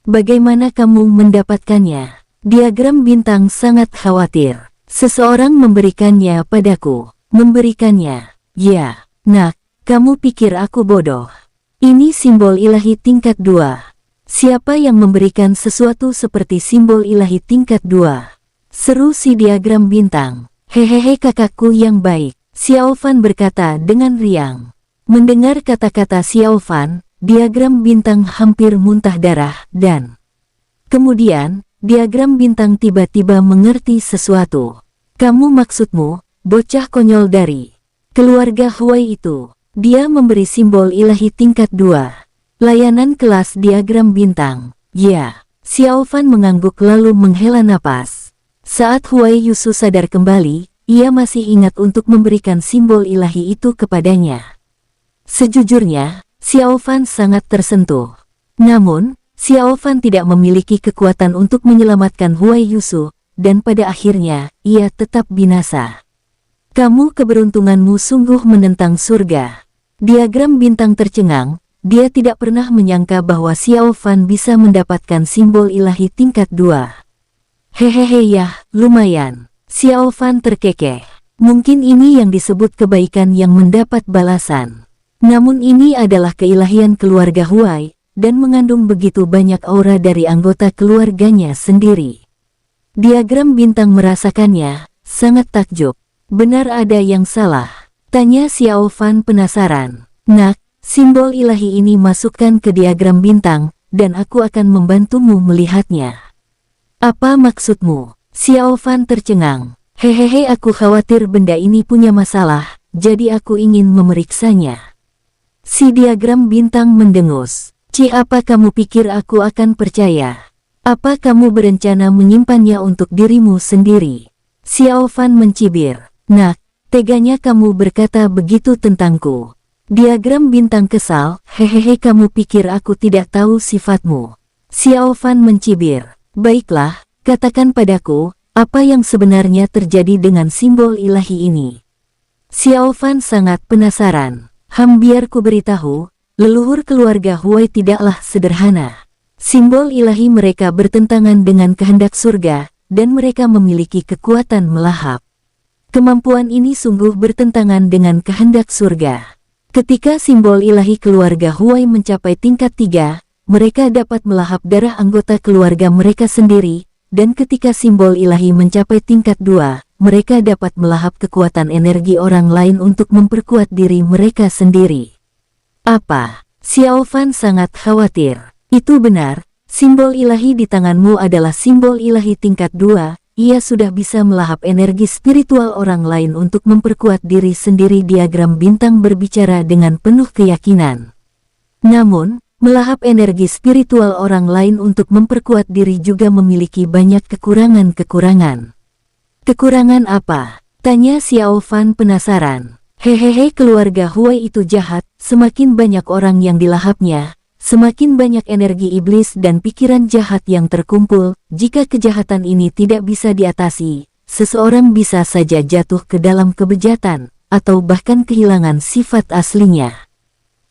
Speaker 1: Bagaimana kamu mendapatkannya? Diagram bintang sangat khawatir. Seseorang memberikannya padaku. Memberikannya? Ya, nak, kamu pikir aku bodoh? Ini simbol ilahi tingkat 2. Siapa yang memberikan sesuatu seperti simbol ilahi tingkat 2? Seru si diagram bintang. Hehehe, kakakku yang baik, Xiao Fan berkata dengan riang. Mendengar kata-kata Xiao Fan, diagram bintang hampir muntah darah dan kemudian diagram bintang tiba-tiba mengerti sesuatu. Kamu maksudmu, bocah konyol dari keluarga Huai itu? Dia memberi simbol ilahi tingkat 2. Layanan kelas diagram bintang. Ya, Xiao Fan mengangguk lalu menghela napas. Saat Huai Yusu sadar kembali, ia masih ingat untuk memberikan simbol ilahi itu kepadanya. Sejujurnya, Xiao Fan sangat tersentuh. Namun, Xiao Fan tidak memiliki kekuatan untuk menyelamatkan Huai Yusu, dan pada akhirnya, ia tetap binasa. Keberuntunganmu sungguh menentang surga. Diagram bintang tercengang, dia tidak pernah menyangka bahwa Xiao Fan bisa mendapatkan simbol ilahi tingkat 2. Hehehe ya, lumayan. Xiao Fan terkekeh. Mungkin ini yang disebut kebaikan yang mendapat balasan. Namun ini adalah keilahian keluarga Huai, dan mengandung begitu banyak aura dari anggota keluarganya sendiri. Diagram bintang merasakannya, sangat takjub. Benar ada yang salah? Tanya Xiao Fan penasaran. Nak, simbol ilahi ini masukkan ke diagram bintang, dan aku akan membantumu melihatnya. Apa maksudmu? Xiao Fan tercengang. Hehehe, aku khawatir benda ini punya masalah, jadi aku ingin memeriksanya. Si diagram bintang mendengus. Apa kamu pikir aku akan percaya? Apa kamu berencana menyimpannya untuk dirimu sendiri? Xiao Fan mencibir. Nak, teganya kamu berkata begitu tentangku. Diagram bintang kesal. Hehehe, kamu pikir aku tidak tahu sifatmu? Xiao Fan mencibir. Baiklah, katakan padaku, apa yang sebenarnya terjadi dengan simbol ilahi ini? Xiao Fan sangat penasaran. Biar ku beritahu, leluhur keluarga Huai tidaklah sederhana. Simbol ilahi mereka bertentangan dengan kehendak surga, dan mereka memiliki kekuatan melahap. Kemampuan ini sungguh bertentangan dengan kehendak surga. Ketika simbol ilahi keluarga Huai mencapai tingkat 3, mereka dapat melahap darah anggota keluarga mereka sendiri, dan ketika simbol ilahi mencapai tingkat 2, mereka dapat melahap kekuatan energi orang lain untuk memperkuat diri mereka sendiri. Apa? Xiao Fan sangat khawatir. Itu benar, simbol ilahi di tanganmu adalah simbol ilahi tingkat 2, ia sudah bisa melahap energi spiritual orang lain untuk memperkuat diri sendiri. Diagram bintang berbicara dengan penuh keyakinan. Namun, melahap energi spiritual orang lain untuk memperkuat diri juga memiliki banyak kekurangan-kekurangan. Kekurangan apa? Tanya Xiao Fan penasaran. Hehehe, keluarga Huai itu jahat, semakin banyak orang yang dilahapnya, semakin banyak energi iblis dan pikiran jahat yang terkumpul. Jika kejahatan ini tidak bisa diatasi, seseorang bisa saja jatuh ke dalam kebejatan, atau bahkan kehilangan sifat aslinya.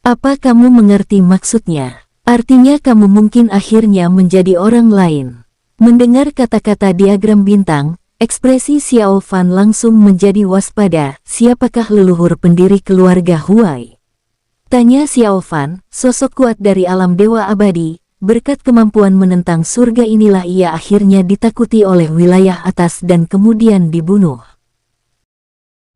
Speaker 1: Apa kamu mengerti maksudnya? Artinya kamu mungkin akhirnya menjadi orang lain. Mendengar kata-kata diagram bintang, ekspresi Xiao Fan langsung menjadi waspada. Siapakah leluhur pendiri keluarga Huai? Tanya Xiao Fan. Sosok kuat dari alam dewa abadi, berkat kemampuan menentang surga inilah ia akhirnya ditakuti oleh wilayah atas dan kemudian dibunuh.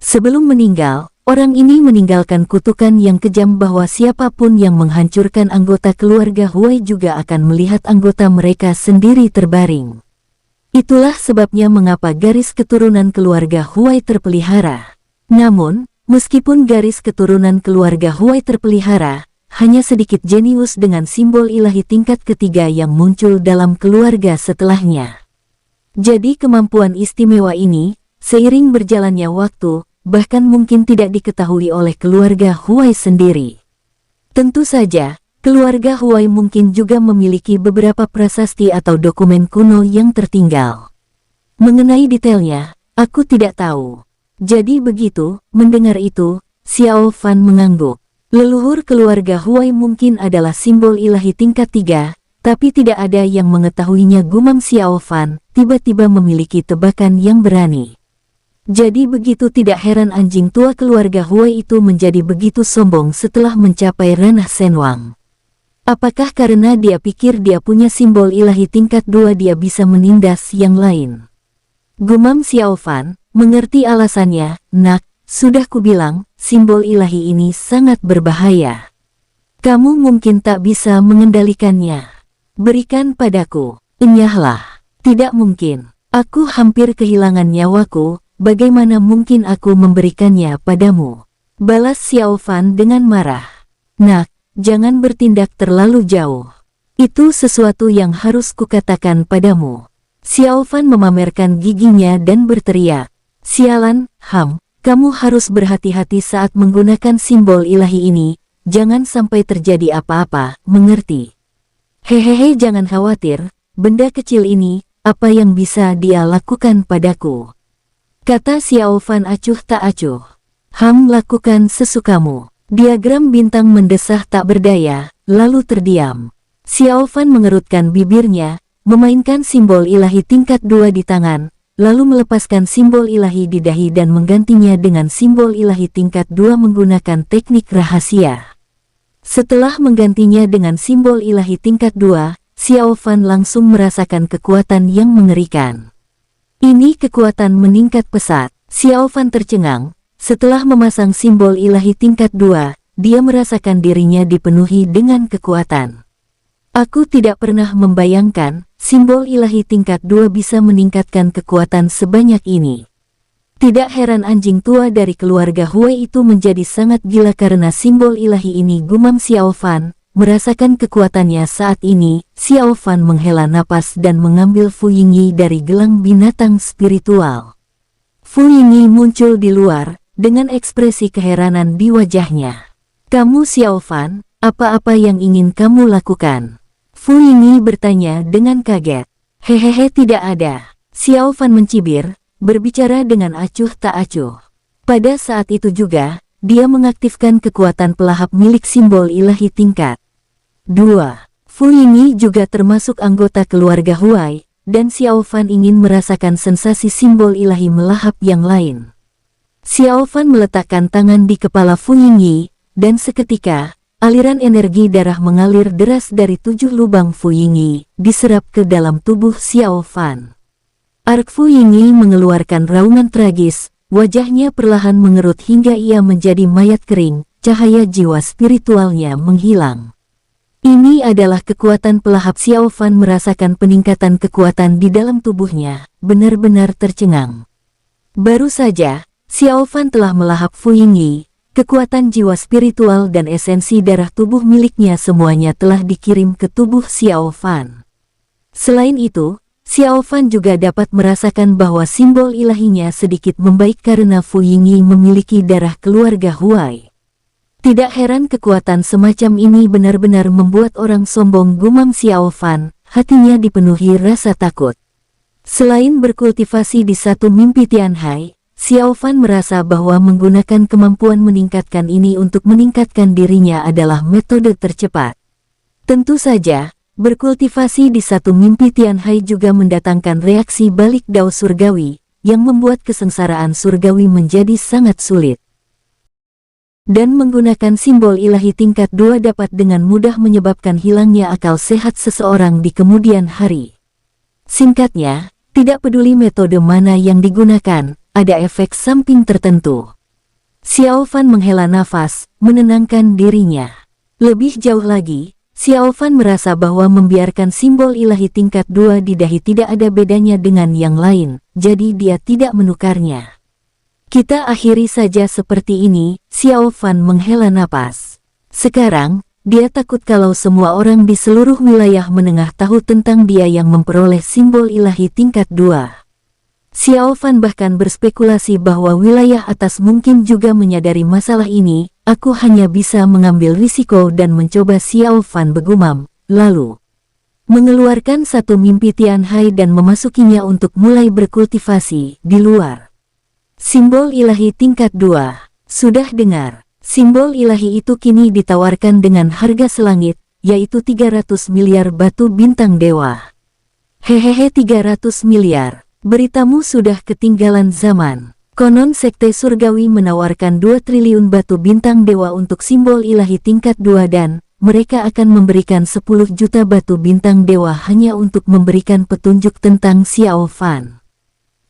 Speaker 1: Sebelum meninggal, orang ini meninggalkan kutukan yang kejam bahwa siapapun yang menghancurkan anggota keluarga Huai juga akan melihat anggota mereka sendiri terbaring. Itulah sebabnya mengapa garis keturunan keluarga Huai terpelihara. Namun, meskipun garis keturunan keluarga Huai terpelihara, hanya sedikit jenius dengan simbol ilahi tingkat ketiga yang muncul dalam keluarga setelahnya. Jadi kemampuan istimewa ini, seiring berjalannya waktu, bahkan mungkin tidak diketahui oleh keluarga Huai sendiri. Tentu saja, keluarga Huai mungkin juga memiliki beberapa prasasti atau dokumen kuno yang tertinggal. Mengenai detailnya, aku tidak tahu. Jadi begitu, mendengar itu, Xiao Fan mengangguk. Leluhur keluarga Huai mungkin adalah simbol ilahi tingkat 3, tapi tidak ada yang mengetahuinya. Gumam Xiao Fan, tiba-tiba memiliki tebakan yang berani. Jadi begitu tidak heran anjing tua keluarga Huai itu menjadi begitu sombong setelah mencapai ranah Senwang. Apakah karena dia pikir dia punya simbol ilahi tingkat 2 dia bisa menindas yang lain? Gumam Xiao Fan, mengerti alasannya. Nak, sudah kubilang, simbol ilahi ini sangat berbahaya. Kamu mungkin tak bisa mengendalikannya. Berikan padaku. Enyahlah. Tidak mungkin. Aku hampir kehilangan nyawaku, bagaimana mungkin aku memberikannya padamu? Balas Xiao Fan dengan marah. Nak, jangan bertindak terlalu jauh. Itu sesuatu yang harus kukatakan padamu. Xiao Fan memamerkan giginya dan berteriak. Sialan, kamu harus berhati-hati saat menggunakan simbol ilahi ini, jangan sampai terjadi apa-apa, mengerti? Hehehe, jangan khawatir, benda kecil ini, apa yang bisa dia lakukan padaku? Kata Xiao Fan acuh tak acuh. Lakukan sesukamu. Diagram bintang mendesah tak berdaya, lalu terdiam. Xiao Fan mengerutkan bibirnya, memainkan simbol ilahi tingkat 2 di tangan, lalu melepaskan simbol ilahi di dahi dan menggantinya dengan simbol ilahi tingkat 2 menggunakan teknik rahasia. Setelah menggantinya dengan simbol ilahi tingkat 2, Xiao Fan langsung merasakan kekuatan yang mengerikan. Ini kekuatan meningkat pesat. Xiao Fan tercengang. Setelah memasang simbol ilahi tingkat 2, dia merasakan dirinya dipenuhi dengan kekuatan. Aku tidak pernah membayangkan simbol ilahi tingkat 2 bisa meningkatkan kekuatan sebanyak ini. Tidak heran anjing tua dari keluarga Huai itu menjadi sangat gila karena simbol ilahi ini, gumam Xiao Fan. Merasakan kekuatannya saat ini, Xiao Fan menghela napas dan mengambil Fu Yingyi dari gelang binatang spiritual. Fu Yingyi muncul di luar, dengan ekspresi keheranan di wajahnya. Kamu Xiao Fan, apa-apa yang ingin kamu lakukan? Fu Yingyi bertanya dengan kaget. Hehehe, tidak ada. Xiao Fan mencibir, berbicara dengan acuh tak acuh. Pada saat itu juga, dia mengaktifkan kekuatan pelahap milik simbol ilahi tingkat 2. Fu Yingyi juga termasuk anggota keluarga Huai, dan Xiao Fan ingin merasakan sensasi simbol ilahi melahap yang lain. Xiao Fan meletakkan tangan di kepala Fu Yingyi, dan seketika, aliran energi darah mengalir deras dari 7 lubang Fu Yingyi, diserap ke dalam tubuh Xiao Fan. Ark Fu Yingyi mengeluarkan raungan tragis, wajahnya perlahan mengerut hingga ia menjadi mayat kering, cahaya jiwa spiritualnya menghilang. Ini adalah kekuatan pelahap. Xiao Fan merasakan peningkatan kekuatan di dalam tubuhnya, benar-benar tercengang. Baru saja, Xiao Fan telah melahap Fu Yingyi, kekuatan jiwa spiritual dan esensi darah tubuh miliknya semuanya telah dikirim ke tubuh Xiao Fan. Selain itu, Xiao Fan juga dapat merasakan bahwa simbol ilahinya sedikit membaik karena Fu Yingyi memiliki darah keluarga Huai. Tidak heran kekuatan semacam ini benar-benar membuat orang sombong, gumam Xiao Fan, hatinya dipenuhi rasa takut. Selain berkultivasi di satu mimpi Tianhai, Xiao Fan merasa bahwa menggunakan kemampuan meningkatkan ini untuk meningkatkan dirinya adalah metode tercepat. Tentu saja, berkultivasi di satu mimpi Tianhai juga mendatangkan reaksi balik dao surgawi, yang membuat kesengsaraan surgawi menjadi sangat sulit. Dan menggunakan simbol ilahi tingkat 2 dapat dengan mudah menyebabkan hilangnya akal sehat seseorang di kemudian hari. Singkatnya, tidak peduli metode mana yang digunakan, ada efek samping tertentu. Xiao Fan menghela nafas, menenangkan dirinya. Lebih jauh lagi, Xiao Fan merasa bahwa membiarkan simbol ilahi tingkat 2 di dahi tidak ada bedanya dengan yang lain, jadi dia tidak menukarnya. Kita akhiri saja seperti ini, Xiao Fan menghela napas. Sekarang, dia takut kalau semua orang di seluruh wilayah menengah tahu tentang dia yang memperoleh simbol ilahi tingkat 2. Xiao Fan bahkan berspekulasi bahwa wilayah atas mungkin juga menyadari masalah ini. Aku hanya bisa mengambil risiko dan mencoba, Xiao Fan bergumam, lalu mengeluarkan satu mimpi Tianhai dan memasukinya untuk mulai berkultivasi di luar. Simbol ilahi tingkat 2. Sudah dengar, simbol ilahi itu kini ditawarkan dengan harga selangit, yaitu 300 miliar batu bintang dewa. Hehehe, 300 miliar, beritamu sudah ketinggalan zaman. Konon sekte surgawi menawarkan 2 triliun batu bintang dewa untuk simbol ilahi tingkat 2 dan mereka akan memberikan 10 juta batu bintang dewa hanya untuk memberikan petunjuk tentang Xiao Fan.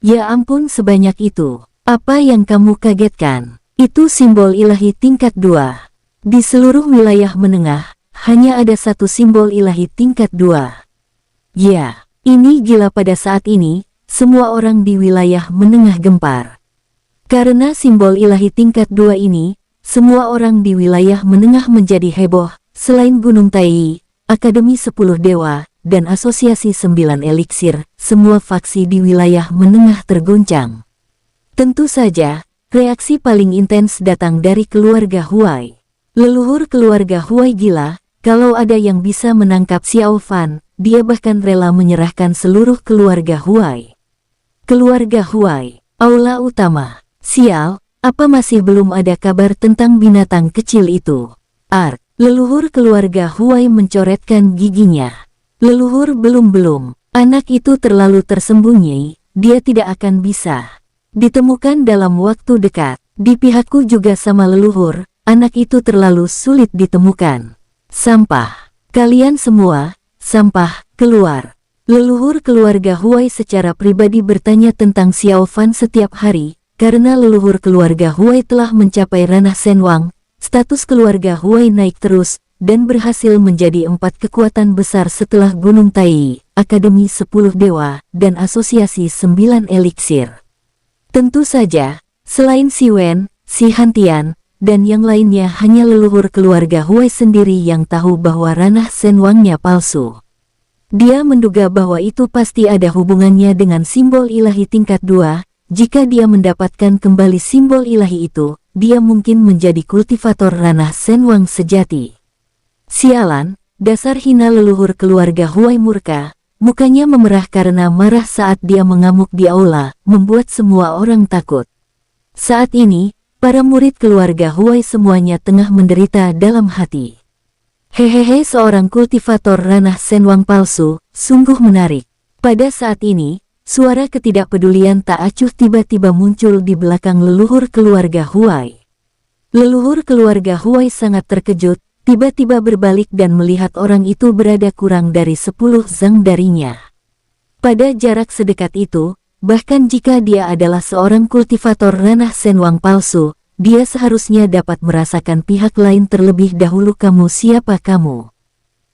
Speaker 1: Ya ampun, sebanyak itu. Apa yang kamu kagetkan? Itu simbol ilahi tingkat 2. Di seluruh wilayah menengah, hanya ada satu simbol ilahi tingkat 2. Ya, ini gila. Pada saat ini, semua orang di wilayah menengah gempar. Karena simbol ilahi tingkat 2 ini, semua orang di wilayah menengah menjadi heboh. Selain Gunung Tai, Akademi 10 Dewa, dan Asosiasi 9 Eliksir, semua faksi di wilayah menengah terguncang. Tentu saja, reaksi paling intens datang dari keluarga Huai. Leluhur keluarga Huai gila, kalau ada yang bisa menangkap Xiao Fan, dia bahkan rela menyerahkan seluruh keluarga Huai. Keluarga Huai, aula utama. Sial, apa masih belum ada kabar tentang binatang kecil itu? Ark, leluhur keluarga Huai mencoretkan giginya. Leluhur, belum. Anak itu terlalu tersembunyi, dia tidak akan bisa ditemukan dalam waktu dekat. Di pihakku juga sama leluhur, anak itu terlalu sulit ditemukan. Sampah. Kalian semua, sampah, keluar. Leluhur keluarga Huai secara pribadi bertanya tentang Xiao Fan setiap hari, karena leluhur keluarga Huai telah mencapai ranah Shenwang, status keluarga Huai naik terus, dan berhasil menjadi 4 kekuatan besar setelah Gunung Tai, Akademi 10 Dewa, dan Asosiasi 9 Eliksir. Tentu saja, selain Si Wen, Si Hantian, dan yang lainnya hanya leluhur keluarga Huai sendiri yang tahu bahwa ranah Shenwangnya palsu. Dia menduga bahwa itu pasti ada hubungannya dengan simbol ilahi tingkat 2, jika dia mendapatkan kembali simbol ilahi itu, dia mungkin menjadi kultivator ranah Shenwang sejati. Sialan, dasar hina leluhur keluarga Huai murka, mukanya memerah karena marah saat dia mengamuk di aula, membuat semua orang takut. Saat ini, para murid keluarga Huai semuanya tengah menderita dalam hati. Hehehe, seorang kultivator ranah Shenwang palsu, sungguh menarik. Pada saat ini, suara ketidakpedulian tak acuh tiba-tiba muncul di belakang leluhur keluarga Huai. Leluhur keluarga Huai sangat terkejut, tiba-tiba berbalik dan melihat orang itu berada kurang dari 10 zang darinya. Pada jarak sedekat itu, bahkan jika dia adalah seorang kultivator ranah Shenwang palsu, dia seharusnya dapat merasakan pihak lain terlebih dahulu. Kamu siapa kamu?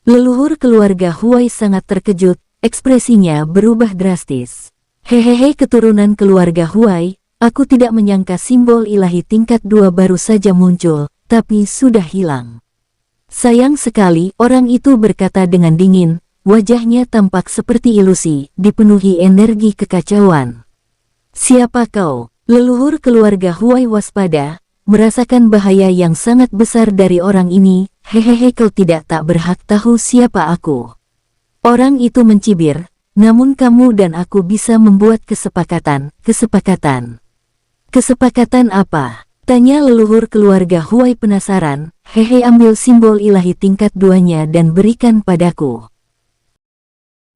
Speaker 1: Leluhur keluarga Huai sangat terkejut, ekspresinya berubah drastis. Hehehe, keturunan keluarga Huai, aku tidak menyangka simbol ilahi tingkat 2 baru saja muncul, tapi sudah hilang. Sayang sekali, orang itu berkata dengan dingin, wajahnya tampak seperti ilusi, dipenuhi energi kekacauan. Siapa kau? Leluhur keluarga Huai waspada, merasakan bahaya yang sangat besar dari orang ini. Hehehe, kau tidak tak berhak tahu siapa aku. Orang itu mencibir, namun kamu dan aku bisa membuat kesepakatan. Kesepakatan apa? Tanya leluhur keluarga Huai penasaran. Hehe, ambil simbol ilahi tingkat 2-nya dan berikan padaku.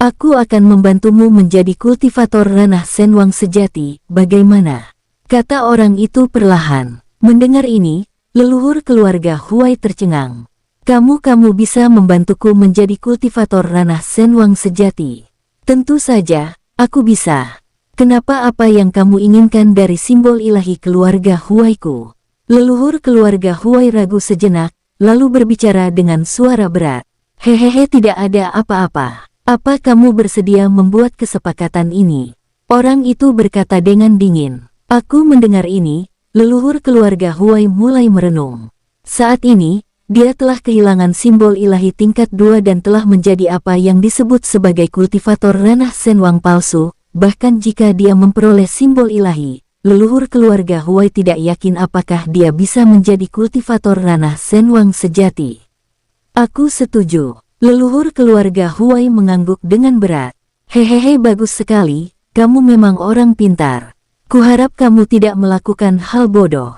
Speaker 1: Aku akan membantumu menjadi kultivator ranah Shenwang sejati, bagaimana? Kata orang itu perlahan. Mendengar ini, leluhur keluarga Huai tercengang. Kamu bisa membantuku menjadi kultivator ranah Shenwang sejati. Tentu saja, aku bisa. Kenapa, apa yang kamu inginkan dari simbol ilahi keluarga Huaiku? Leluhur keluarga Huai ragu sejenak, lalu berbicara dengan suara berat. Hehehe, tidak ada apa-apa. Apa kamu bersedia membuat kesepakatan ini? Orang itu berkata dengan dingin. Aku mendengar ini, leluhur keluarga Huai mulai merenung. Saat ini, dia telah kehilangan simbol ilahi tingkat 2 dan telah menjadi apa yang disebut sebagai kultivator ranah Shenwang palsu. Bahkan jika dia memperoleh simbol ilahi, leluhur keluarga Huai tidak yakin apakah dia bisa menjadi kultivator ranah Shenwang sejati. Aku setuju. Leluhur keluarga Huai mengangguk dengan berat. Hehehe, bagus sekali, kamu memang orang pintar. Kuharap kamu tidak melakukan hal bodoh.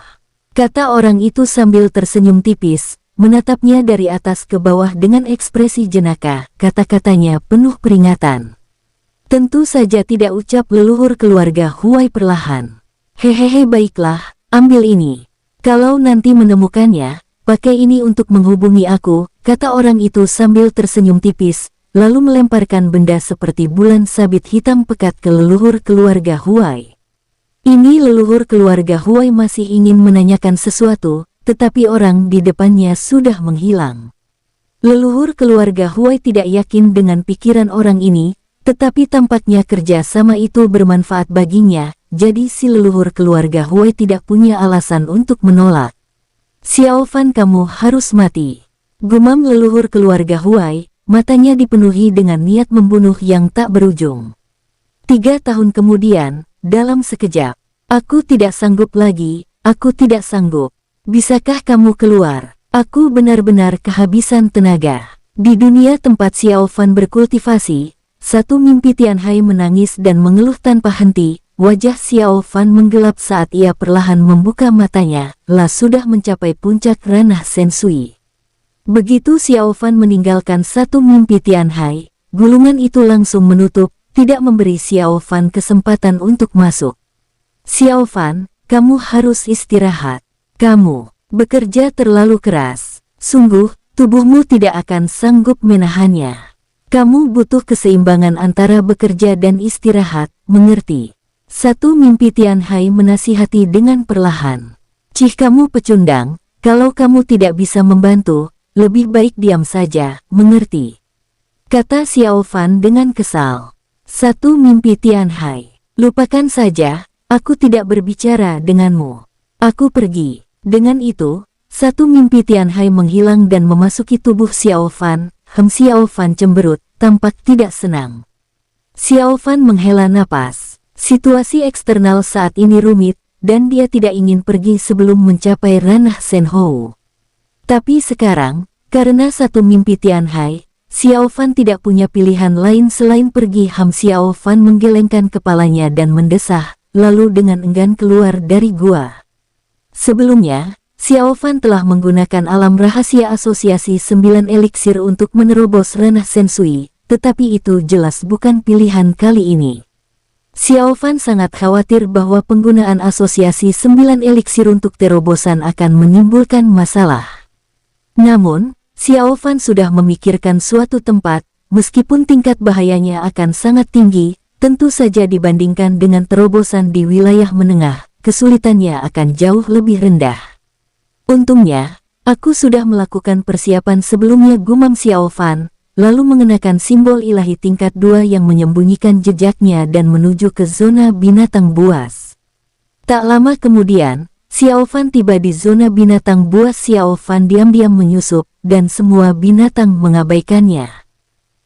Speaker 1: Kata orang itu sambil tersenyum tipis, menatapnya dari atas ke bawah dengan ekspresi jenaka, kata-katanya penuh peringatan. Tentu saja tidak, ucap leluhur keluarga Huai perlahan. Hehehe, baiklah, ambil ini. Kalau nanti menemukannya, pakai ini untuk menghubungi aku, kata orang itu sambil tersenyum tipis, lalu melemparkan benda seperti bulan sabit hitam pekat ke leluhur keluarga Huai. Ini leluhur keluarga Huai masih ingin menanyakan sesuatu, tetapi orang di depannya sudah menghilang. Leluhur keluarga Huai tidak yakin dengan pikiran orang ini, tetapi tampaknya kerja sama itu bermanfaat baginya, jadi si leluhur keluarga Huai tidak punya alasan untuk menolak. Xiao Fan, kamu harus mati. Gumam leluhur keluarga Huai, matanya dipenuhi dengan niat membunuh yang tak berujung. 3 tahun kemudian, dalam sekejap, aku tidak sanggup lagi, aku tidak sanggup. Bisakah kamu keluar? Aku benar-benar kehabisan tenaga. Di dunia tempat Xiao Fan berkultivasi, satu mimpi Tianhai menangis dan mengeluh tanpa henti. Wajah Xiao Fan menggelap saat ia perlahan membuka matanya, lah sudah mencapai puncak ranah Sensui. Begitu Xiao Fan meninggalkan satu mimpi Tianhai, gulungan itu langsung menutup, tidak memberi Xiao Fan kesempatan untuk masuk. Xiao Fan, kamu harus istirahat. Kamu bekerja terlalu keras. Sungguh, tubuhmu tidak akan sanggup menahannya. Kamu butuh keseimbangan antara bekerja dan istirahat, mengerti? Satu mimpi Tianhai menasihati dengan perlahan. Cih, kamu pecundang, kalau kamu tidak bisa membantu, lebih baik diam saja, mengerti? Kata Xiao Fan dengan kesal. Satu mimpi Tianhai. Lupakan saja, aku tidak berbicara denganmu. Aku pergi. Dengan itu, satu mimpi Tianhai menghilang dan memasuki tubuh Xiao Fan. Xiao Fan cemberut, tampak tidak senang. Xiao Fan menghela napas. Situasi eksternal saat ini rumit, dan dia tidak ingin pergi sebelum mencapai ranah Shenhou. Tapi sekarang, karena satu mimpi Tianhai, Xiao Fan tidak punya pilihan lain selain pergi. Xiao Fan menggelengkan kepalanya dan mendesah, lalu dengan enggan keluar dari gua. Sebelumnya, Xiao Fan telah menggunakan alam rahasia asosiasi 9 eliksir untuk menerobos ranah Sensui, tetapi itu jelas bukan pilihan kali ini. Xiao Fan sangat khawatir bahwa penggunaan asosiasi 9 eliksir untuk terobosan akan menimbulkan masalah. Namun, Xiao Fan sudah memikirkan suatu tempat, meskipun tingkat bahayanya akan sangat tinggi, tentu saja dibandingkan dengan terobosan di wilayah menengah, kesulitannya akan jauh lebih rendah. Untungnya, aku sudah melakukan persiapan sebelumnya, gumam Xiao Fan, lalu mengenakan simbol ilahi tingkat 2 yang menyembunyikan jejaknya dan menuju ke zona binatang buas. Tak lama kemudian, Xiao Fan tiba di zona binatang buas. Xiao Fan diam-diam menyusup, dan semua binatang mengabaikannya.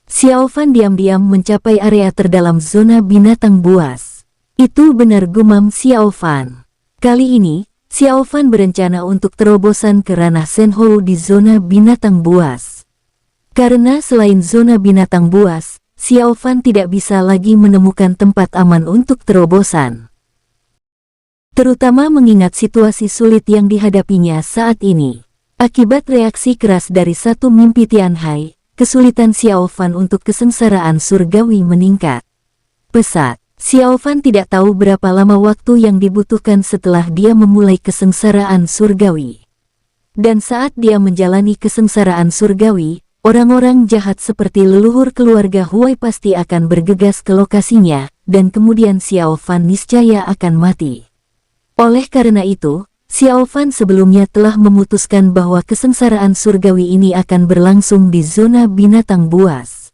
Speaker 1: Xiao Fan diam-diam mencapai area terdalam zona binatang buas. Itu benar, gumam Xiao Fan. Kali ini, Xiao Fan berencana untuk terobosan ke ranah Shenhou di zona binatang buas. Karena selain zona binatang buas, Xiao Fan tidak bisa lagi menemukan tempat aman untuk terobosan. Terutama mengingat situasi sulit yang dihadapinya saat ini. Akibat reaksi keras dari satu mimpi Tianhai, kesulitan Xiao Fan untuk kesengsaraan surgawi meningkat pesat. Xiao Fan tidak tahu berapa lama waktu yang dibutuhkan setelah dia memulai kesengsaraan surgawi. Dan saat dia menjalani kesengsaraan surgawi, orang-orang jahat seperti leluhur keluarga Huai pasti akan bergegas ke lokasinya, dan kemudian Xiao Fan niscaya akan mati. Oleh karena itu, Xiao Fan sebelumnya telah memutuskan bahwa kesengsaraan surgawi ini akan berlangsung di zona binatang buas.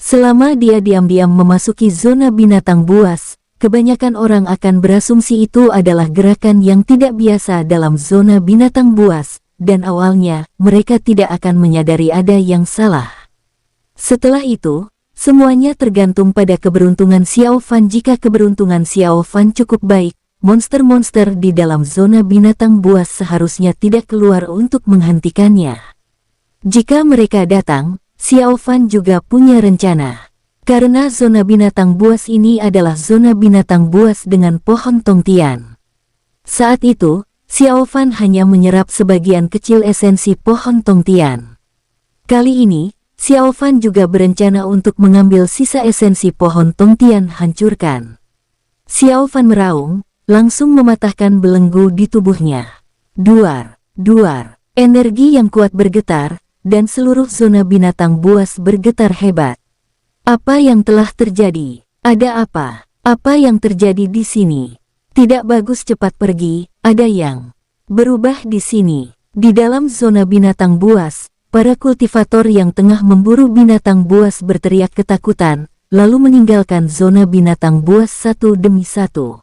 Speaker 1: Selama dia diam-diam memasuki zona binatang buas, kebanyakan orang akan berasumsi itu adalah gerakan yang tidak biasa dalam zona binatang buas, dan awalnya mereka tidak akan menyadari ada yang salah. Setelah itu, semuanya tergantung pada keberuntungan Xiao Fan. Jika keberuntungan Xiao Fan cukup baik, monster-monster di dalam zona binatang buas seharusnya tidak keluar untuk menghentikannya. Jika mereka datang, Xiao Fan juga punya rencana. Karena zona binatang buas ini adalah zona binatang buas dengan pohon tongtian. Saat itu, Xiao Fan hanya menyerap sebagian kecil esensi pohon tongtian. Kali ini, Xiao Fan juga berencana untuk mengambil sisa esensi pohon tongtian hancurkan. Xiao Fan meraung, langsung mematahkan belenggu di tubuhnya. Duar, duar, energi yang kuat bergetar, dan seluruh zona binatang buas bergetar hebat. Apa yang telah terjadi? Ada apa? Apa yang terjadi di sini? Tidak bagus, cepat pergi, ada yang berubah di sini. Di dalam zona binatang buas, para kultivator yang tengah memburu binatang buas berteriak ketakutan, lalu meninggalkan zona binatang buas satu demi satu.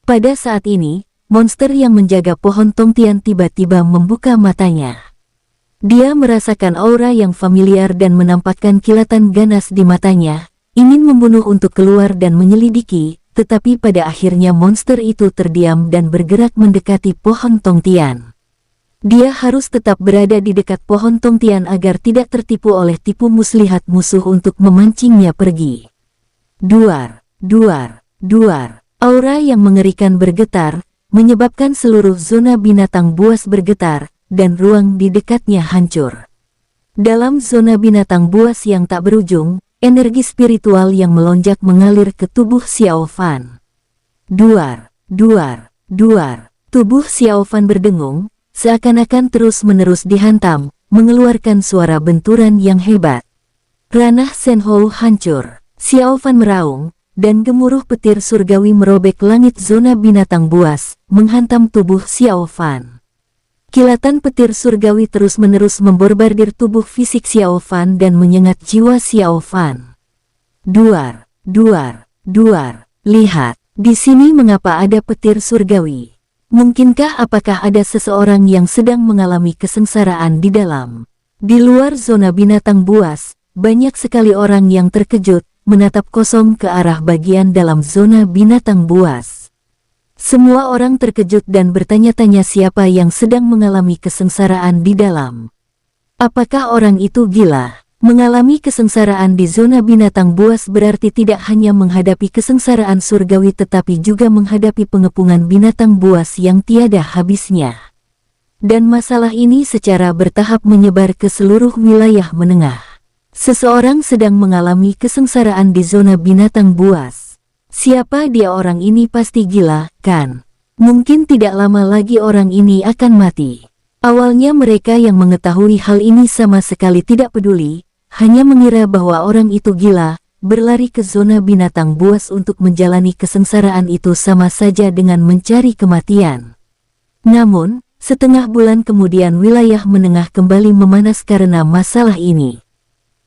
Speaker 1: Pada saat ini, monster yang menjaga pohon tongtian tiba-tiba membuka matanya. Dia merasakan aura yang familiar dan menampakkan kilatan ganas di matanya, ingin membunuh untuk keluar dan menyelidiki, tetapi pada akhirnya monster itu terdiam dan bergerak mendekati pohon tongtian. Dia harus tetap berada di dekat pohon tongtian agar tidak tertipu oleh tipu muslihat musuh untuk memancingnya pergi. Duar, duar, duar. Aura yang mengerikan bergetar, menyebabkan seluruh zona binatang buas bergetar, dan ruang di dekatnya hancur. Dalam zona binatang buas yang tak berujung, energi spiritual yang melonjak mengalir ke tubuh Xiao Fan. Duar, duar, duar. Tubuh Xiao Fan berdengung, seakan-akan terus-menerus dihantam, mengeluarkan suara benturan yang hebat. Ranah Senhou hancur. Xiao Fan meraung, dan gemuruh petir surgawi merobek langit zona binatang buas, menghantam tubuh Xiao Fan. Kilatan petir surgawi terus-menerus memborbardir tubuh fisik Xiao Fan dan menyengat jiwa Xiao Fan. Duar, duar, duar. Lihat, di sini mengapa ada petir surgawi? Mungkinkah apakah ada seseorang yang sedang mengalami kesengsaraan di dalam? Di luar zona binatang buas, banyak sekali orang yang terkejut, menatap kosong ke arah bagian dalam zona binatang buas. Semua orang terkejut dan bertanya-tanya siapa yang sedang mengalami kesengsaraan di dalam. Apakah orang itu gila? Mengalami kesengsaraan di zona binatang buas berarti tidak hanya menghadapi kesengsaraan surgawi tetapi juga menghadapi pengepungan binatang buas yang tiada habisnya. Dan masalah ini secara bertahap menyebar ke seluruh wilayah menengah. Seseorang sedang mengalami kesengsaraan di zona binatang buas. Siapa dia? Orang ini pasti gila, kan? Mungkin tidak lama lagi orang ini akan mati. Awalnya mereka yang mengetahui hal ini sama sekali tidak peduli, hanya mengira bahwa orang itu gila, berlari ke zona binatang buas untuk menjalani kesengsaraan itu sama saja dengan mencari kematian. Namun, setengah bulan kemudian wilayah menengah kembali memanas karena masalah ini.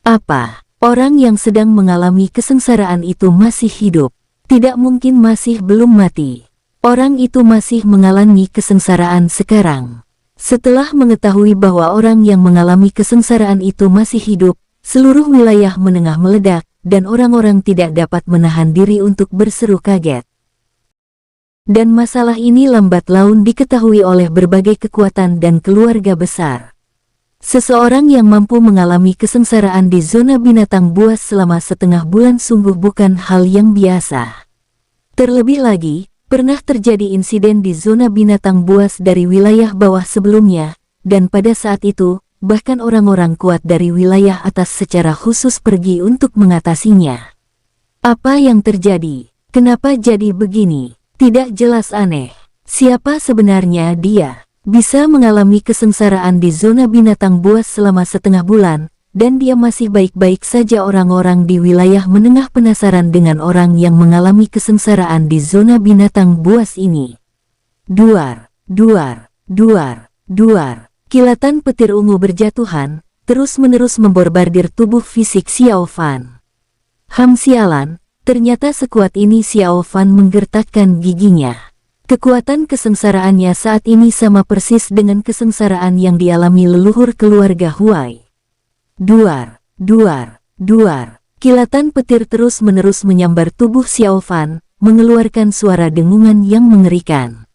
Speaker 1: Apa? Orang yang sedang mengalami kesengsaraan itu masih hidup? Tidak mungkin masih belum mati. Orang itu masih mengalami kesengsaraan sekarang. Setelah mengetahui bahwa orang yang mengalami kesengsaraan itu masih hidup, seluruh wilayah menengah meledak, dan orang-orang tidak dapat menahan diri untuk berseru kaget. Dan masalah ini lambat laun diketahui oleh berbagai kekuatan dan keluarga besar. Seseorang yang mampu mengalami kesengsaraan di zona binatang buas selama setengah bulan sungguh bukan hal yang biasa. Terlebih lagi, pernah terjadi insiden di zona binatang buas dari wilayah bawah sebelumnya, dan pada saat itu, bahkan orang-orang kuat dari wilayah atas secara khusus pergi untuk mengatasinya. Apa yang terjadi? Kenapa jadi begini? Tidak jelas, aneh. Siapa sebenarnya dia? Bisa mengalami kesengsaraan di zona binatang buas selama setengah bulan, dan dia masih baik-baik saja. Orang-orang di wilayah menengah penasaran dengan orang yang mengalami kesengsaraan di zona binatang buas ini. Duar, duar, duar, duar. Kilatan petir ungu berjatuhan, terus-menerus memborbardir tubuh fisik Xiao Fan. Sialan, ternyata sekuat ini. Xiao Fan menggertakkan giginya. Kekuatan kesengsaraannya saat ini sama persis dengan kesengsaraan yang dialami leluhur keluarga Huai. Duar, duar, duar. Kilatan petir terus-menerus menyambar tubuh Xiao Fan, mengeluarkan suara dengungan yang mengerikan.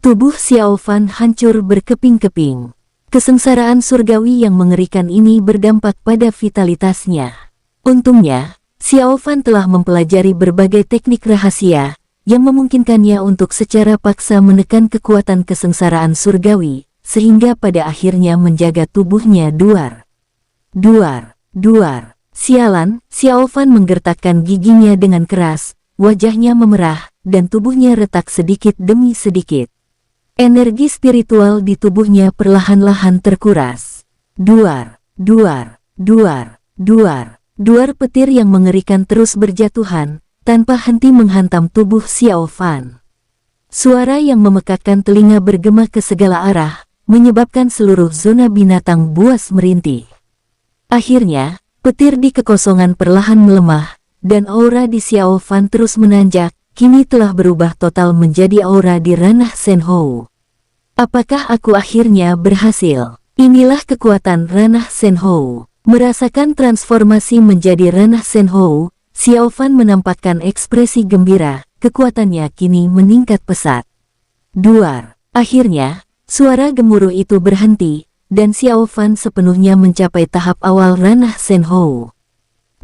Speaker 1: Tubuh Xiao Fan hancur berkeping-keping. Kesengsaraan surgawi yang mengerikan ini berdampak pada vitalitasnya. Untungnya, Xiao Fan telah mempelajari berbagai teknik rahasia, yang memungkinkannya untuk secara paksa menekan kekuatan kesengsaraan surgawi, sehingga pada akhirnya menjaga tubuhnya duar. Duar, duar. Sialan, Xiao Fan menggertakkan giginya dengan keras, wajahnya memerah, dan tubuhnya retak sedikit demi sedikit. Energi spiritual di tubuhnya perlahan-lahan terkuras. Duar, duar, duar, duar. Duar petir yang mengerikan terus berjatuhan, tanpa henti menghantam tubuh Xiao Fan. Suara yang memekakkan telinga bergema ke segala arah, menyebabkan seluruh zona binatang buas merintih. Akhirnya, petir di kekosongan perlahan melemah, dan aura di Xiao Fan terus menanjak, kini telah berubah total menjadi aura di ranah Senhou. Apakah aku akhirnya berhasil? Inilah kekuatan ranah Senhou. Merasakan transformasi menjadi ranah Senhou, Xiao Fan menampakkan ekspresi gembira, kekuatannya kini meningkat pesat. Duar. Akhirnya, suara gemuruh itu berhenti, dan Xiao Fan sepenuhnya mencapai tahap awal ranah Senhou.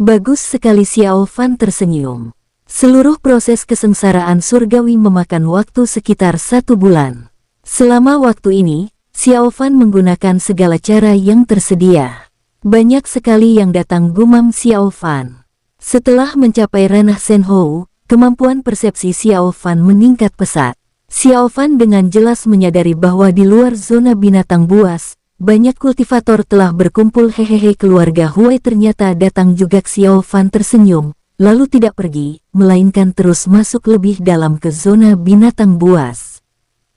Speaker 1: Bagus sekali, Xiao Fan tersenyum. Seluruh proses kesengsaraan surgawi memakan waktu sekitar 1 bulan. Selama waktu ini, Xiao Fan menggunakan segala cara yang tersedia. Banyak sekali yang datang, gumam Xiao Fan. Setelah mencapai ranah Senhou, kemampuan persepsi Xiao Fan meningkat pesat. Xiao Fan dengan jelas menyadari bahwa di luar zona binatang buas, banyak kultivator telah berkumpul. Hehehe, keluarga Huai ternyata datang juga. Xiao Fan tersenyum, lalu tidak pergi, melainkan terus masuk lebih dalam ke zona binatang buas.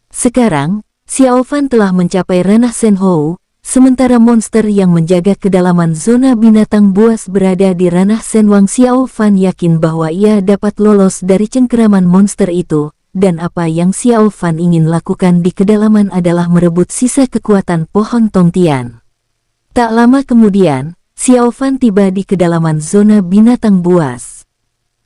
Speaker 1: Sekarang, Xiao Fan telah mencapai ranah Senhou, sementara monster yang menjaga kedalaman zona binatang buas berada di ranah Senwang. Xiao Fan yakin bahwa ia dapat lolos dari cengkeraman monster itu, dan apa yang Xiao Fan ingin lakukan di kedalaman adalah merebut sisa kekuatan pohon Tongtian. Tak lama kemudian, Xiao Fan tiba di kedalaman zona binatang buas.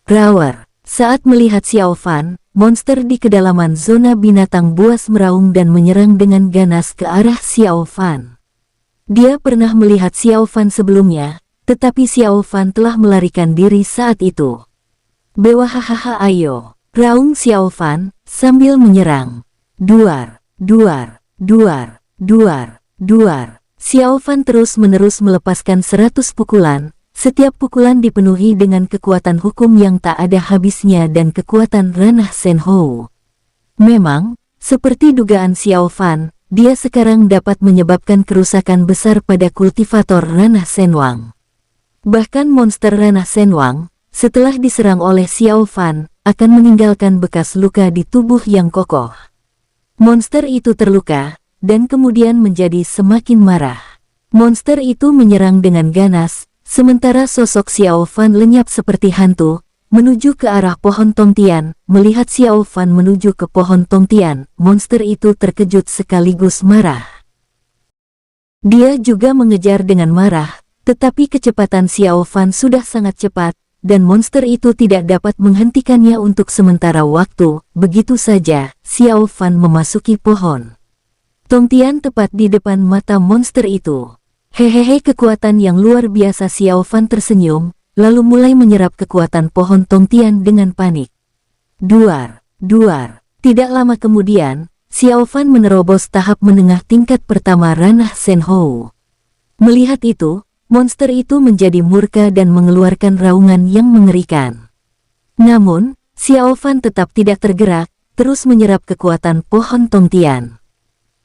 Speaker 1: Roar! Saat melihat Xiao Fan, monster di kedalaman zona binatang buas meraung dan menyerang dengan ganas ke arah Xiao Fan. Dia pernah melihat Xiao Fan sebelumnya, tetapi Xiao Fan telah melarikan diri saat itu. Bewahahaha, ayo! Raung Xiao Fan, sambil menyerang. Duar, duar, duar, duar, duar. Xiao Fan terus-menerus melepaskan 100 pukulan, setiap pukulan dipenuhi dengan kekuatan hukum yang tak ada habisnya dan kekuatan ranah Senhou. Memang, seperti dugaan Xiao Fan, dia sekarang dapat menyebabkan kerusakan besar pada kultivator ranah Senwang. Bahkan monster ranah Senwang, setelah diserang oleh Xiao Fan, akan meninggalkan bekas luka di tubuh yang kokoh. Monster itu terluka, dan kemudian menjadi semakin marah. Monster itu menyerang dengan ganas, sementara sosok Xiao Fan lenyap seperti hantu, menuju ke arah pohon Tongtian. Melihat Xiao Fan menuju ke pohon Tongtian, monster itu terkejut sekaligus marah. Dia juga mengejar dengan marah, tetapi kecepatan Xiao Fan sudah sangat cepat, dan monster itu tidak dapat menghentikannya untuk sementara waktu. Begitu saja, Xiao Fan memasuki pohon Tongtian tepat di depan mata monster itu. Hehehe, kekuatan yang luar biasa. Xiao Fan tersenyum, lalu mulai menyerap kekuatan pohon Tongtian dengan panik. Duar, duar. Tidak lama kemudian, Xiao Fan menerobos tahap menengah tingkat pertama ranah Senhou. Melihat itu, monster itu menjadi murka dan mengeluarkan raungan yang mengerikan. Namun, Xiao Fan tetap tidak tergerak, terus menyerap kekuatan pohon Tongtian.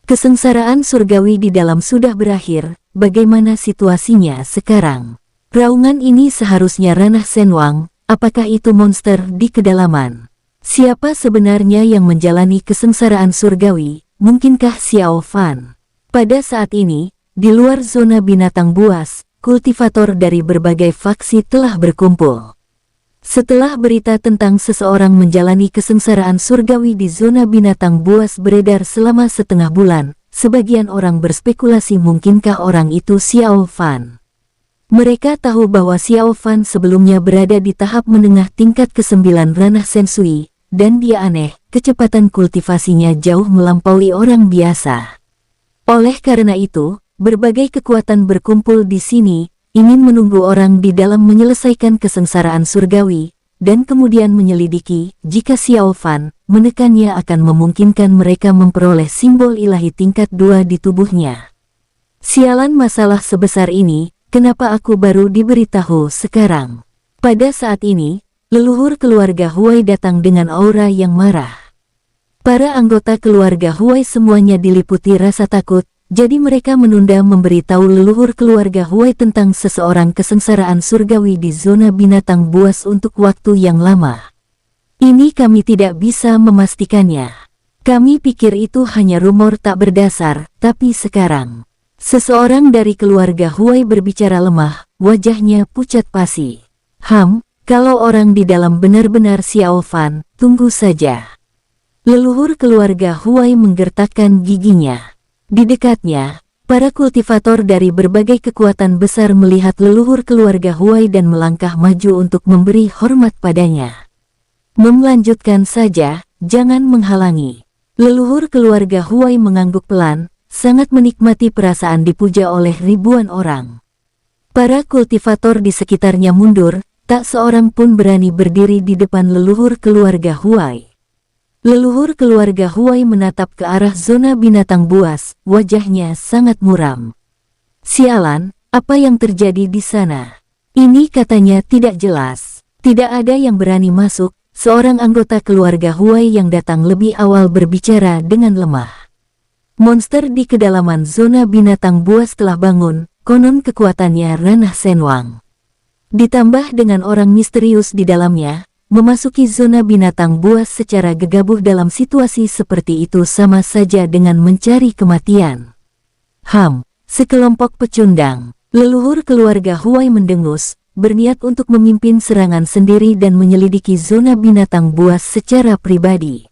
Speaker 1: Kesengsaraan surgawi di dalam sudah berakhir. Bagaimana situasinya sekarang? Raungan ini seharusnya ranah Senwang. Apakah itu monster di kedalaman? Siapa sebenarnya yang menjalani kesengsaraan surgawi? Mungkinkah Xiao Fan? Pada saat ini, di luar zona binatang buas, kultivator dari berbagai faksi telah berkumpul. Setelah berita tentang seseorang menjalani kesengsaraan surgawi di zona binatang buas beredar selama setengah bulan, sebagian orang berspekulasi mungkinkah orang itu Xiao Fan. Mereka tahu bahwa Xiao Fan sebelumnya berada di tahap menengah tingkat ke-9 ranah Sensui, dan dia aneh, kecepatan kultivasinya jauh melampaui orang biasa. Oleh karena itu, berbagai kekuatan berkumpul di sini, ingin menunggu orang di dalam menyelesaikan kesengsaraan surgawi, dan kemudian menyelidiki, jika Xiao Fan menekannya akan memungkinkan mereka memperoleh simbol ilahi tingkat 2 di tubuhnya. Sialan, masalah sebesar ini, kenapa aku baru diberitahu sekarang? Pada saat ini, leluhur keluarga Huai datang dengan aura yang marah. Para anggota keluarga Huai semuanya diliputi rasa takut, jadi mereka menunda memberitahu leluhur keluarga Huai tentang seseorang kesengsaraan surgawi di zona binatang buas untuk waktu yang lama. Ini kami tidak bisa memastikannya. Kami pikir itu hanya rumor tak berdasar, tapi sekarang seseorang dari keluarga Huai berbicara lemah, wajahnya pucat pasi. Kalau orang di dalam benar-benar Xiao Fan, tunggu saja. Leluhur keluarga Huai menggertakkan giginya. Di dekatnya, para kultivator dari berbagai kekuatan besar melihat leluhur keluarga Huai dan melangkah maju untuk memberi hormat padanya. Melanjutkan saja, jangan menghalangi. Leluhur keluarga Huai mengangguk pelan, sangat menikmati perasaan dipuja oleh ribuan orang. Para kultivator di sekitarnya mundur, tak seorang pun berani berdiri di depan leluhur keluarga Huai. Leluhur keluarga Huai menatap ke arah zona binatang buas, wajahnya sangat muram. Sialan, apa yang terjadi di sana? Ini katanya tidak jelas. Tidak ada yang berani masuk. Seorang anggota keluarga Huai yang datang lebih awal berbicara dengan lemah. Monster di kedalaman zona binatang buas telah bangun, konon kekuatannya ranah Senwang. Ditambah dengan orang misterius di dalamnya, memasuki zona binatang buas secara gegabah dalam situasi seperti itu sama saja dengan mencari kematian. Sekelompok pecundang, leluhur keluarga Huai mendengus, berniat untuk memimpin serangan sendiri dan menyelidiki zona binatang buas secara pribadi.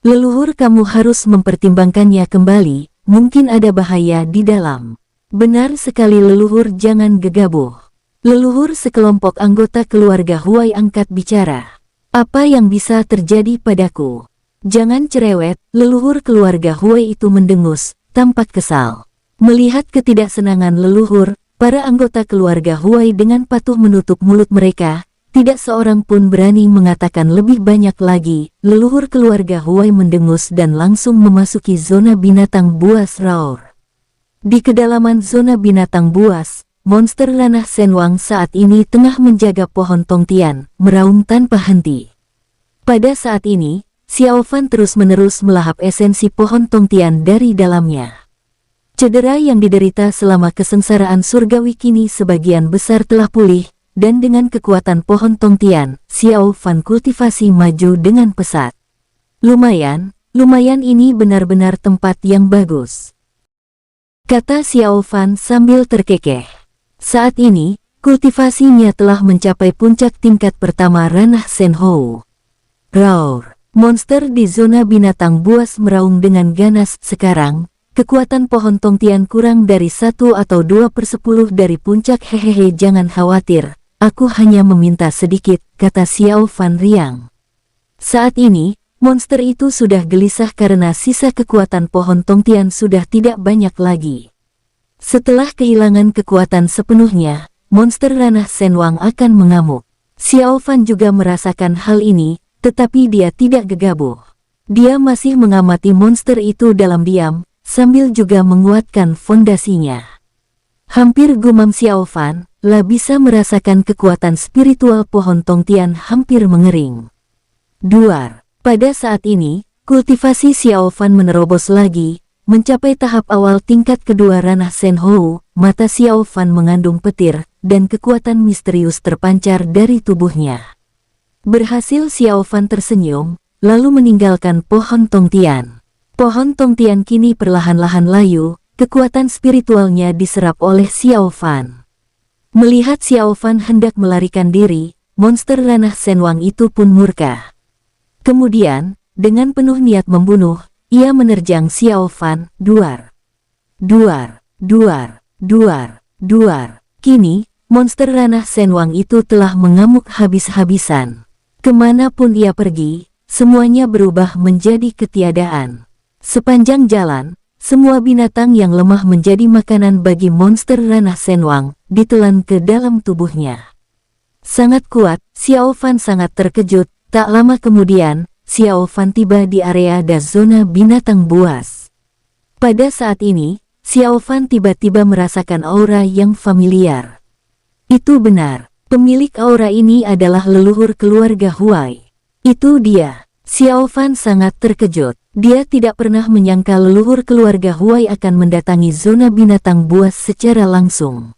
Speaker 1: Leluhur, kamu harus mempertimbangkannya kembali, mungkin ada bahaya di dalam. Benar sekali leluhur, jangan gegabah. Leluhur, sekelompok anggota keluarga Huai angkat bicara. Apa yang bisa terjadi padaku? Jangan cerewet, leluhur keluarga Huai itu mendengus, tampak kesal. Melihat ketidaksenangan leluhur, para anggota keluarga Huai dengan patuh menutup mulut mereka, tidak seorang pun berani mengatakan lebih banyak lagi. Leluhur keluarga Huai mendengus dan langsung memasuki zona binatang buas Raur. Di kedalaman zona binatang buas, monster ranah Senwang saat ini tengah menjaga pohon Tongtian, meraung tanpa henti. Pada saat ini, Xiao Fan terus-menerus melahap esensi pohon Tongtian dari dalamnya. Cedera yang diderita selama kesengsaraan surgawi kini sebagian besar telah pulih, dan dengan kekuatan pohon Tongtian, Xiao Fan kultivasi maju dengan pesat. Lumayan ini benar-benar tempat yang bagus, kata Xiao Fan sambil terkekeh. Saat ini, kultivasinya telah mencapai puncak tingkat pertama ranah Senhou. Roar! Monster di zona binatang buas meraung dengan ganas. Sekarang, kekuatan pohon Tongtian kurang dari 1 atau 2/10 dari puncak. Hehehe, jangan khawatir, aku hanya meminta sedikit, kata Xiao Fan riang. Saat ini, monster itu sudah gelisah karena sisa kekuatan pohon Tongtian sudah tidak banyak lagi. Setelah kehilangan kekuatan sepenuhnya, monster ranah Senwang akan mengamuk. Xiao Fan juga merasakan hal ini, tetapi dia tidak gegabah. Dia masih mengamati monster itu dalam diam, sambil juga menguatkan fondasinya. Hampir gumam Xiao Fan, lah bisa merasakan kekuatan spiritual pohon Tongtian hampir mengering. Duar. Pada saat ini, kultivasi Xiao Fan menerobos lagi, mencapai tahap awal tingkat kedua ranah Senhou. Mata Xiao Fan mengandung petir, dan kekuatan misterius terpancar dari tubuhnya. Berhasil, Xiao Fan tersenyum, lalu meninggalkan pohon Tongtian. Pohon Tongtian kini perlahan-lahan layu, kekuatan spiritualnya diserap oleh Xiao Fan. Melihat Xiao Fan hendak melarikan diri, monster ranah Senwang itu pun murka. Kemudian, dengan penuh niat membunuh, ia menerjang Xiao Fan. Duar! Duar! Duar! Duar! Duar! Kini, monster ranah Senwang itu telah mengamuk habis-habisan. Kemanapun ia pergi, semuanya berubah menjadi ketiadaan. Sepanjang jalan, semua binatang yang lemah menjadi makanan bagi monster ranah Senwang, ditelan ke dalam tubuhnya. Sangat kuat, Xiao Fan sangat terkejut. Tak lama kemudian, Xiao Fan tiba di area zona binatang buas. Pada saat ini, Xiao Fan tiba-tiba merasakan aura yang familiar. Itu benar, pemilik aura ini adalah leluhur keluarga Huai. Itu dia. Xiao Fan sangat terkejut. Dia tidak pernah menyangka leluhur keluarga Huai akan mendatangi zona binatang buas secara langsung.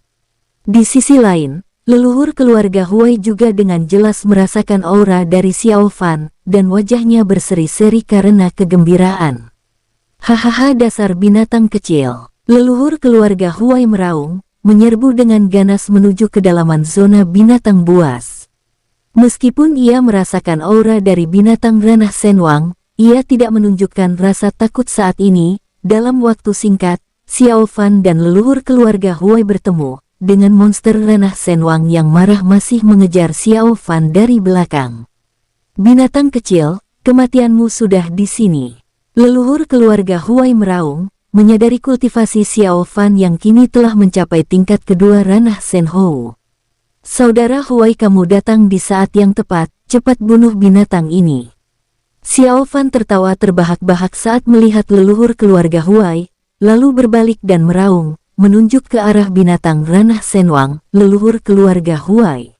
Speaker 1: Di sisi lain, leluhur keluarga Huai juga dengan jelas merasakan aura dari Xiao Fan, dan wajahnya berseri-seri karena kegembiraan. Hahaha, dasar binatang kecil. Leluhur keluarga Huai meraung, menyerbu dengan ganas menuju kedalaman zona binatang buas. Meskipun ia merasakan aura dari binatang ranah Senwang, ia tidak menunjukkan rasa takut saat ini. Dalam waktu singkat, Xiao Fan dan leluhur keluarga Huai bertemu dengan monster ranah Senwang yang marah masih mengejar Xiao Fan dari belakang. Binatang kecil, kematianmu sudah di sini. Leluhur keluarga Huai meraung, menyadari kultivasi Xiao Fan yang kini telah mencapai tingkat kedua ranah Senhou. Saudara Huai, kamu datang di saat yang tepat, cepat bunuh binatang ini. Xiao Fan tertawa terbahak-bahak saat melihat leluhur keluarga Huai, lalu berbalik dan meraung, menunjuk ke arah binatang ranah Senwang, leluhur keluarga Huai.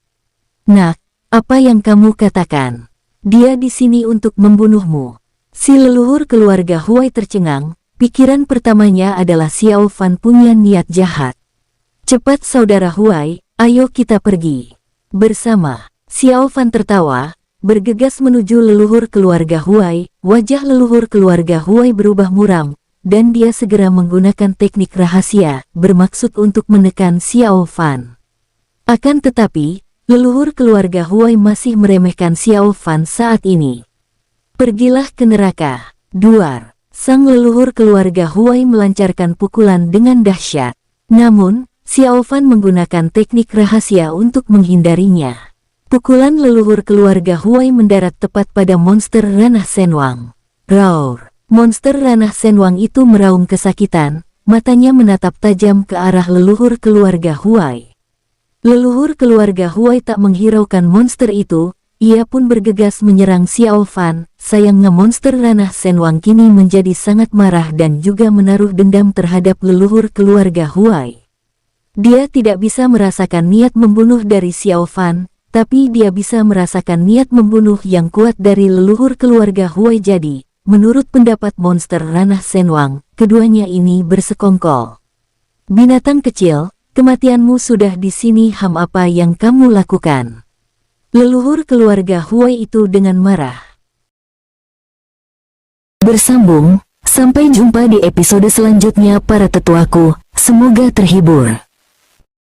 Speaker 1: Nak, apa yang kamu katakan? Dia di sini untuk membunuhmu. Si leluhur keluarga Huai tercengang, pikiran pertamanya adalah Xiao Fan punya niat jahat. Cepat saudara Huai, ayo kita pergi. Bersama, Xiao Fan tertawa, bergegas menuju leluhur keluarga Huai. Wajah leluhur keluarga Huai berubah muram, dan dia segera menggunakan teknik rahasia, bermaksud untuk menekan Xiao Fan. Akan tetapi, leluhur keluarga Huai masih meremehkan Xiao Fan saat ini. Pergilah ke neraka, Duar. Sang leluhur keluarga Huai melancarkan pukulan dengan dahsyat. Namun, Xiao Fan menggunakan teknik rahasia untuk menghindarinya. Pukulan leluhur keluarga Huai mendarat tepat pada monster ranah Senwang. Roar! Monster ranah Senwang itu meraung kesakitan, matanya menatap tajam ke arah leluhur keluarga Huai. Leluhur keluarga Huai tak menghiraukan monster itu, ia pun bergegas menyerang Xiao Fan. Sayangnya monster ranah Senwang kini menjadi sangat marah dan juga menaruh dendam terhadap leluhur keluarga Huai. Dia tidak bisa merasakan niat membunuh dari Xiao Fan, tapi dia bisa merasakan niat membunuh yang kuat dari leluhur keluarga Huai. Jadi, menurut pendapat monster ranah Senwang, keduanya ini bersekongkol. Binatang kecil, kematianmu sudah di sini. Apa yang kamu lakukan? Leluhur keluarga Huai itu dengan marah. Bersambung, sampai jumpa di episode selanjutnya para tetuaku, semoga terhibur.